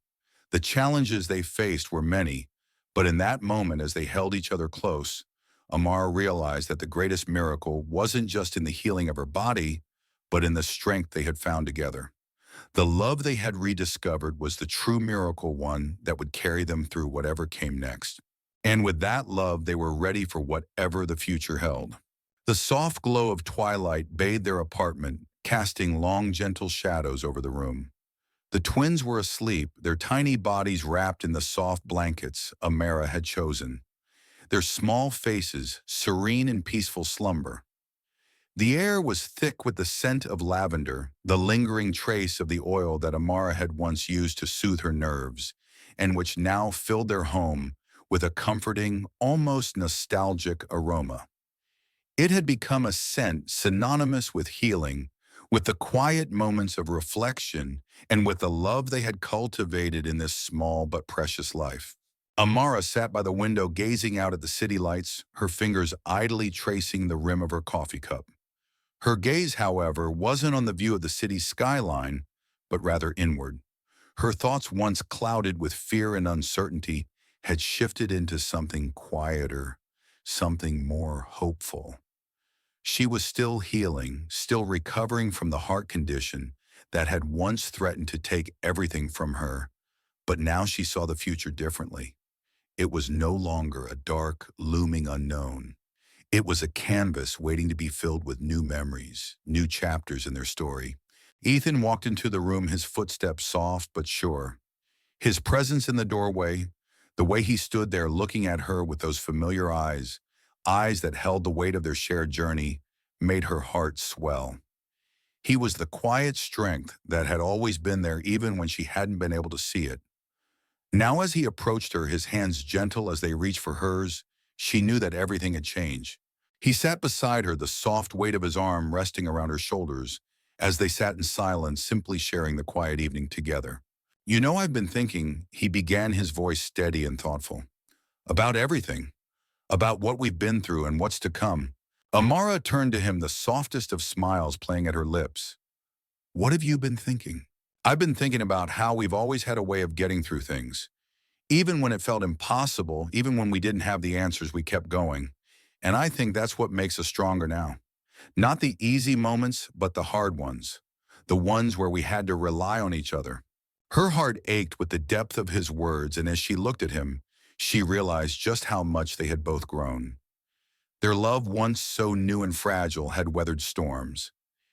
The challenges they faced were many, but in that moment as they held each other close, Amara realized that the greatest miracle wasn't just in the healing of her body, but in the strength they had found together. The love they had rediscovered was the true miracle, one that would carry them through whatever came next. And with that love, they were ready for whatever the future held. The soft glow of twilight bathed their apartment, casting long, gentle shadows over the room. The twins were asleep, their tiny bodies wrapped in the soft blankets Amara had chosen, their small faces serene in peaceful slumber. The air was thick with the scent of lavender, the lingering trace of the oil that Amara had once used to soothe her nerves, and which now filled their home with a comforting, almost nostalgic aroma. It had become a scent synonymous with healing, with the quiet moments of reflection, and with the love they had cultivated in this small but precious life. Amara sat by the window gazing out at the city lights, her fingers idly tracing the rim of her coffee cup. Her gaze, however, wasn't on the view of the city's skyline, but rather inward. Her thoughts, once clouded with fear and uncertainty, had shifted into something quieter, something more hopeful. She was still healing, still recovering from the heart condition that had once threatened to take everything from her, but now she saw the future differently. It was no longer a dark, looming unknown. It was a canvas waiting to be filled with new memories, new chapters in their story. Ethan walked into the room, his footsteps soft but sure. His presence in the doorway, the way he stood there looking at her with those familiar eyes, eyes that held the weight of their shared journey, made her heart swell. He was the quiet strength that had always been there even when she hadn't been able to see it. Now as he approached her, his hands gentle as they reached for hers, she knew that everything had changed. He sat beside her, the soft weight of his arm resting around her shoulders, as they sat in silence, simply sharing the quiet evening together. "You know, I've been thinking," he began, his voice steady and thoughtful, "about everything, about what we've been through and what's to come." Amara turned to him, the softest of smiles playing at her lips. "What have you been thinking?" "I've been thinking about how we've always had a way of getting through things. Even when it felt impossible, even when we didn't have the answers, we kept going. And I think that's what makes us stronger now. Not the easy moments, but the hard ones. The ones where we had to rely on each other." Her heart ached with the depth of his words, and as she looked at him, she realized just how much they had both grown. Their love, once so new and fragile, had weathered storms.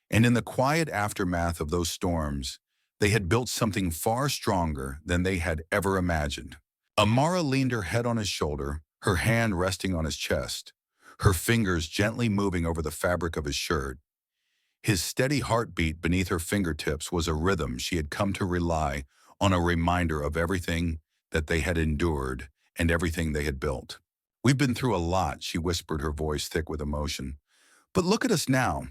And in the quiet aftermath of those storms, they had built something far stronger than they had ever imagined. Amara leaned her head on his shoulder, her hand resting on his chest, her fingers gently moving over the fabric of his shirt. His steady heartbeat beneath her fingertips was a rhythm she had come to rely on, a reminder of everything that they had endured, and everything they had built. "We've been through a lot," she whispered, her voice thick with emotion. "But look at us now.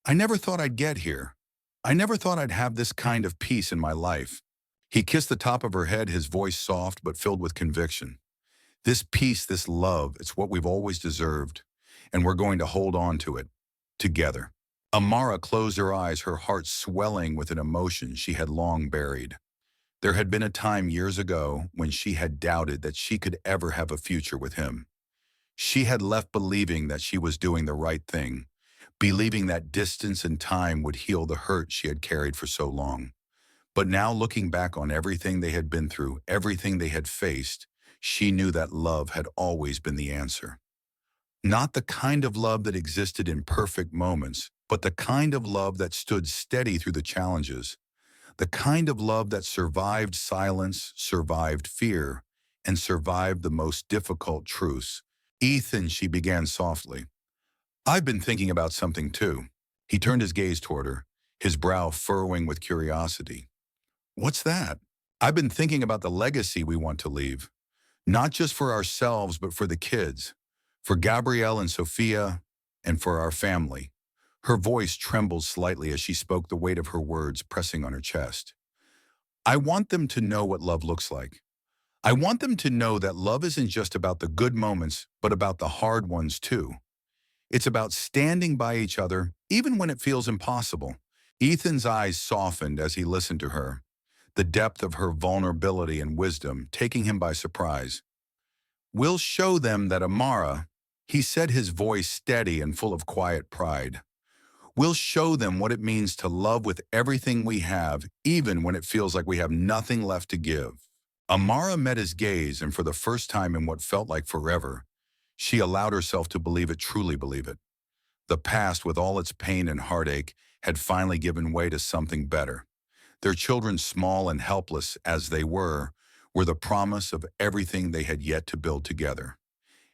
I never thought I'd get here. I never thought I'd have this kind of peace in my life." He kissed the top of her head, his voice soft but filled with conviction. "This peace, this love, it's what we've always deserved, and we're going to hold on to it, together." Amara closed her eyes, her heart swelling with an emotion she had long buried. There had been a time years ago when she had doubted that she could ever have a future with him. She had left believing that she was doing the right thing, believing that distance and time would heal the hurt she had carried for so long. But now, looking back on everything they had been through, everything they had faced, she knew that love had always been the answer. Not the kind of love that existed in perfect moments, but the kind of love that stood steady through the challenges, the kind of love that survived silence, survived fear, and survived the most difficult truths. "Ethan," she began softly, "I've been thinking about something too." He turned his gaze toward her, his brow furrowing with curiosity. "What's that?" "I've been thinking about the legacy we want to leave. Not just for ourselves, but for the kids. For Gabrielle and Sophia, and for our family." Her voice trembled slightly as she spoke, the weight of her words pressing on her chest. "I want them to know what love looks like. I want them to know that love isn't just about the good moments, but about the hard ones too. It's about standing by each other, even when it feels impossible." Ethan's eyes softened as he listened to her, the depth of her vulnerability and wisdom taking him by surprise. "We'll show them that, Amara," he said, his voice steady and full of quiet pride. "We'll show them what it means to love with everything we have, even when it feels like we have nothing left to give." Amara met his gaze, and for the first time in what felt like forever, she allowed herself to believe it, truly believe it. The past, with all its pain and heartache, had finally given way to something better. Their children, small and helpless as they were the promise of everything they had yet to build together.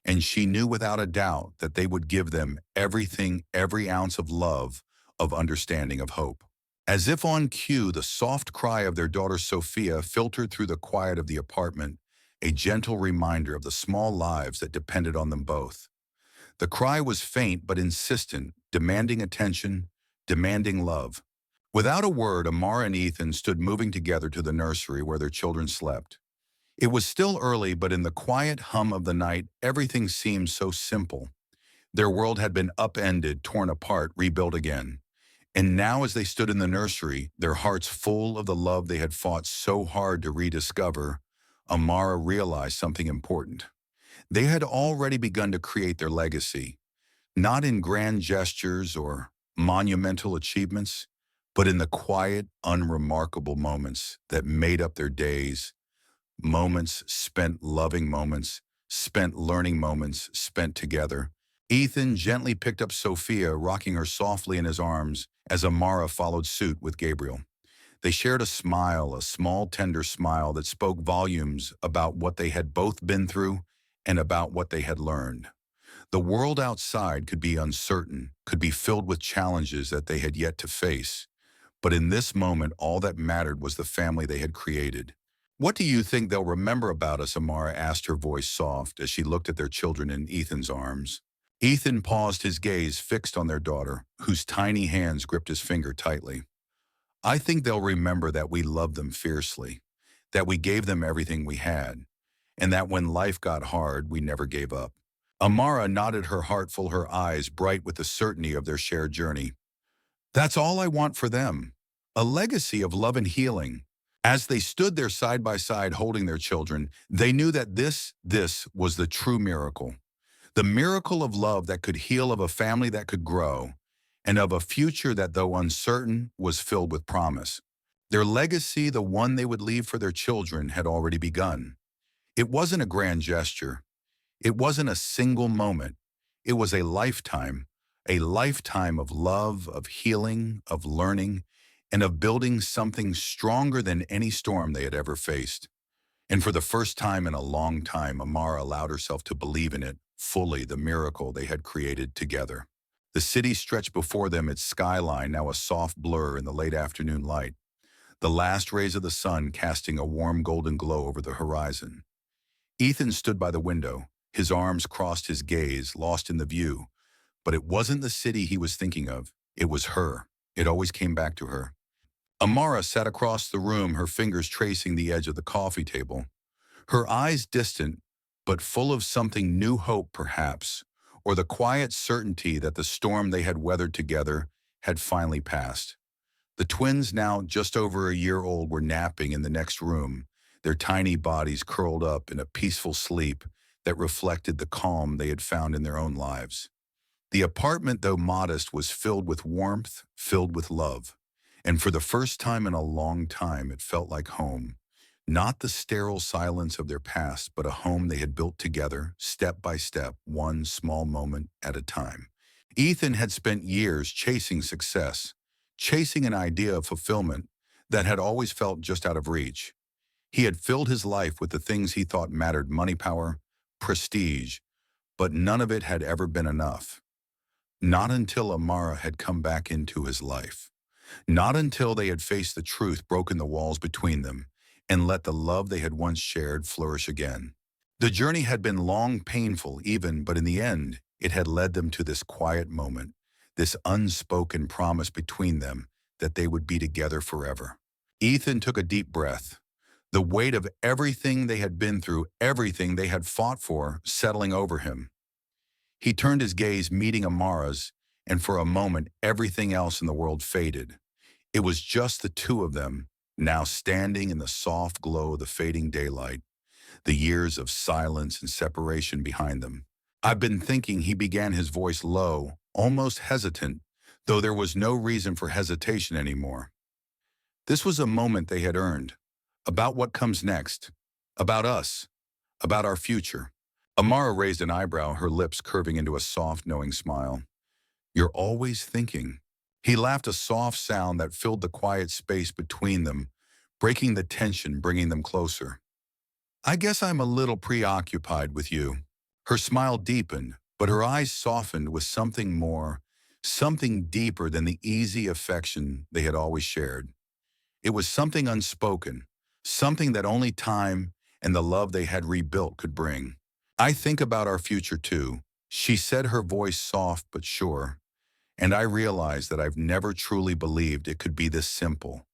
And she knew without a doubt that they would give them everything, every ounce of love, of understanding, of hope. As if on cue, the soft cry of their daughter Sophia filtered through the quiet of the apartment, a gentle reminder of the small lives that depended on them both. The cry was faint but insistent, demanding attention, demanding love. Without a word, Amara and Ethan stood moving together to the nursery where their children slept. It was still early, but in the quiet hum of the night, everything seemed so simple. Their world had been upended, torn apart, rebuilt again. And now, as they stood in the nursery, their hearts full of the love they had fought so hard to rediscover, Amara realized something important. They had already begun to create their legacy, not in grand gestures or monumental achievements, but in the quiet, unremarkable moments that made up their days, moments spent loving, moments spent learning, moments spent together. Ethan gently picked up Sophia, rocking her softly in his arms as Amara followed suit with Gabriel. They shared a smile, a small, tender smile that spoke volumes about what they had both been through and about what they had learned. The world outside could be uncertain, could be filled with challenges that they had yet to face. But in this moment, all that mattered was the family they had created. "What do you think they'll remember about us?" Amara asked, her voice soft, as she looked at their children in Ethan's arms. Ethan paused, his gaze fixed on their daughter, whose tiny hands gripped his finger tightly. "I think they'll remember that we loved them fiercely, that we gave them everything we had, and that when life got hard, we never gave up." Amara nodded, her heart full, her eyes bright with the certainty of their shared journey. "That's all I want for them. A legacy of love and healing." As they stood there side by side holding their children, they knew that this was the true miracle. The miracle of love that could heal, of a family that could grow, and of a future that, though uncertain, was filled with promise. Their legacy, the one they would leave for their children, had already begun. It wasn't a grand gesture. It wasn't a single moment. It was a lifetime of love, of healing, of learning, and of building something stronger than any storm they had ever faced. And for the first time in a long time, Amara allowed herself to believe in it fully, the miracle they had created together. The city stretched before them, its skyline now a soft blur in the late afternoon light. the last rays of the sun casting a warm golden glow over the horizon. Ethan stood by the window, his arms crossed, his gaze lost in the view. But it wasn't the city he was thinking of. It was her. It always came back to her. Amara sat across the room, her fingers tracing the edge of the coffee table. Her eyes distant, but full of something new, hope perhaps, or the quiet certainty that the storm they had weathered together had finally passed. The twins, now just over a year old, were napping in the next room, their tiny bodies curled up in a peaceful sleep that reflected the calm they had found in their own lives. The apartment, though modest, was filled with warmth, filled with love. And for the first time in a long time, it felt like home. Not the sterile silence of their past, but a home they had built together, step by step, one small moment at a time. Ethan had spent years chasing success, chasing an idea of fulfillment that had always felt just out of reach. He had filled his life with the things he thought mattered: money, power, prestige, but none of it had ever been enough. Not until Amara had come back into his life. Not until they had faced the truth, broken the walls between them, and let the love they had once shared flourish again. The journey had been long, painful even, but in the end, it had led them to this quiet moment, this unspoken promise between them that they would be together forever. Ethan took a deep breath, the weight of everything they had been through, everything they had fought for, settling over him. He turned his gaze, meeting Amara's, and for a moment, everything else in the world faded. It was just the two of them, now standing in the soft glow of the fading daylight, the years of silence and separation behind them. "I've been thinking," he began, his voice low, almost hesitant, though there was no reason for hesitation anymore. This was a moment they had earned, about what comes next, about us, about our future. Amara raised an eyebrow, her lips curving into a soft, knowing smile. "You're always thinking." He laughed, a soft sound that filled the quiet space between them, breaking the tension, bringing them closer. "I guess I'm a little preoccupied with you." Her smile deepened, but her eyes softened with something more, something deeper than the easy affection they had always shared. It was something unspoken, something that only time and the love they had rebuilt could bring. "I think about our future too," she said, her voice soft but sure. "And I realize that I've never truly believed it could be this simple,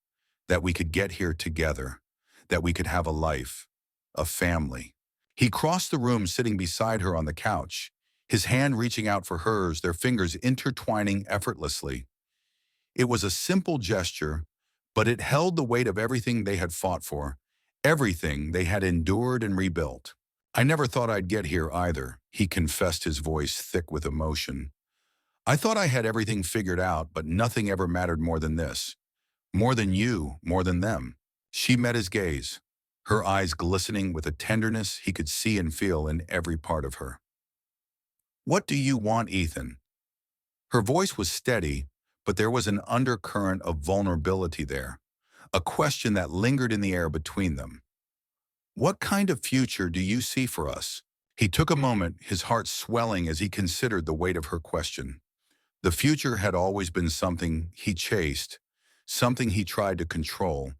that we could get here together, that we could have a life, a family." He crossed the room, sitting beside her on the couch, his hand reaching out for hers, their fingers intertwining effortlessly. It was a simple gesture, but it held the weight of everything they had fought for, everything they had endured and rebuilt. "I never thought I'd get here either," he confessed, his voice thick with emotion. "I thought I had everything figured out, but nothing ever mattered more than this. More than you, more than them." She met his gaze, her eyes glistening with a tenderness he could see and feel in every part of her. "What do you want, Ethan?" Her voice was steady, but there was an undercurrent of vulnerability there, a question that lingered in the air between them. "What kind of future do you see for us?" He took a moment, his heart swelling as he considered the weight of her question. The future had always been something he chased, something he tried to control.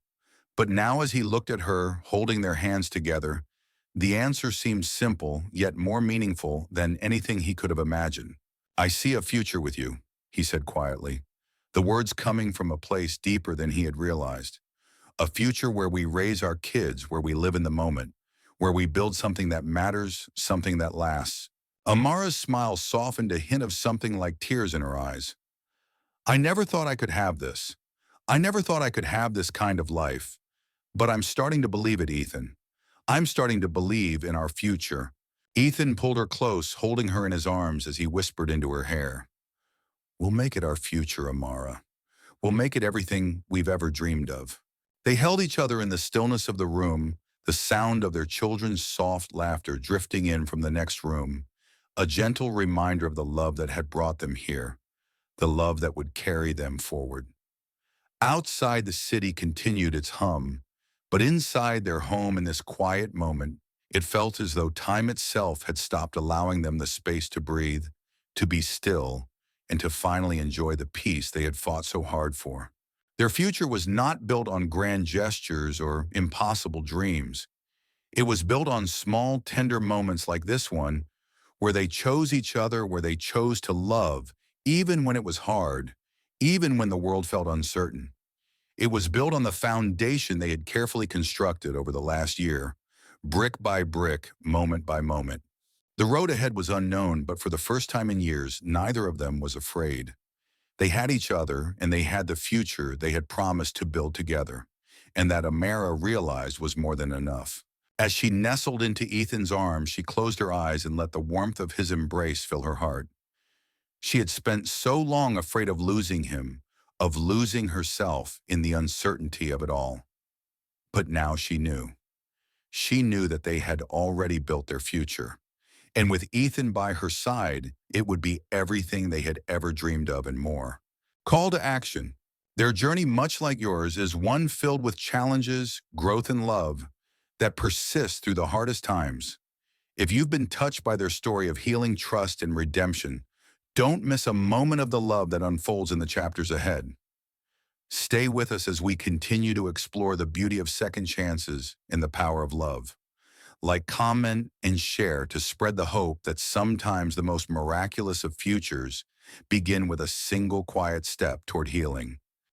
But now, as he looked at her, holding their hands together, the answer seemed simple, yet more meaningful than anything he could have imagined. "I see a future with you," he said quietly, the words coming from a place deeper than he had realized. "A future where we raise our kids, where we live in the moment, where we build something that matters, something that lasts." Amara's smile softened, a hint of something like tears in her eyes. "I never thought I could have this. I never thought I could have this kind of life. But I'm starting to believe it, Ethan. I'm starting to believe in our future." Ethan pulled her close, holding her in his arms as he whispered into her hair. "We'll make it our future, Amara. We'll make it everything we've ever dreamed of." They held each other in the stillness of the room, the sound of their children's soft laughter drifting in from the next room, a gentle reminder of the love that had brought them here, the love that would carry them forward. Outside, the city continued its hum, but inside their home, in this quiet moment, it felt as though time itself had stopped, allowing them the space to breathe, to be still, and to finally enjoy the peace they had fought so hard for. Their future was not built on grand gestures or impossible dreams. It was built on small, tender moments like this one, where they chose each other, where they chose to love, even when it was hard, even when the world felt uncertain. It was built on the foundation they had carefully constructed over the last year, brick by brick, moment by moment. The road ahead was unknown, but for the first time in years, neither of them was afraid. They had each other, and they had the future they had promised to build together, and that Amara realized was more than enough. As she nestled into Ethan's arms, she closed her eyes and let the warmth of his embrace fill her heart. She had spent so long afraid of losing him, of losing herself in the uncertainty of it all. But now she knew. She knew that they had already built their future. And with Ethan by her side, it would be everything they had ever dreamed of and more. Call to action. Their journey, much like yours, is one filled with challenges, growth, and love that persists through the hardest times. If you've been touched by their story of healing, trust, and redemption, don't miss a moment of the love that unfolds in the chapters ahead. Stay with us as we continue to explore the beauty of second chances and the power of love. Like, comment, and share to spread the hope that sometimes the most miraculous of futures begin with a single quiet step toward healing.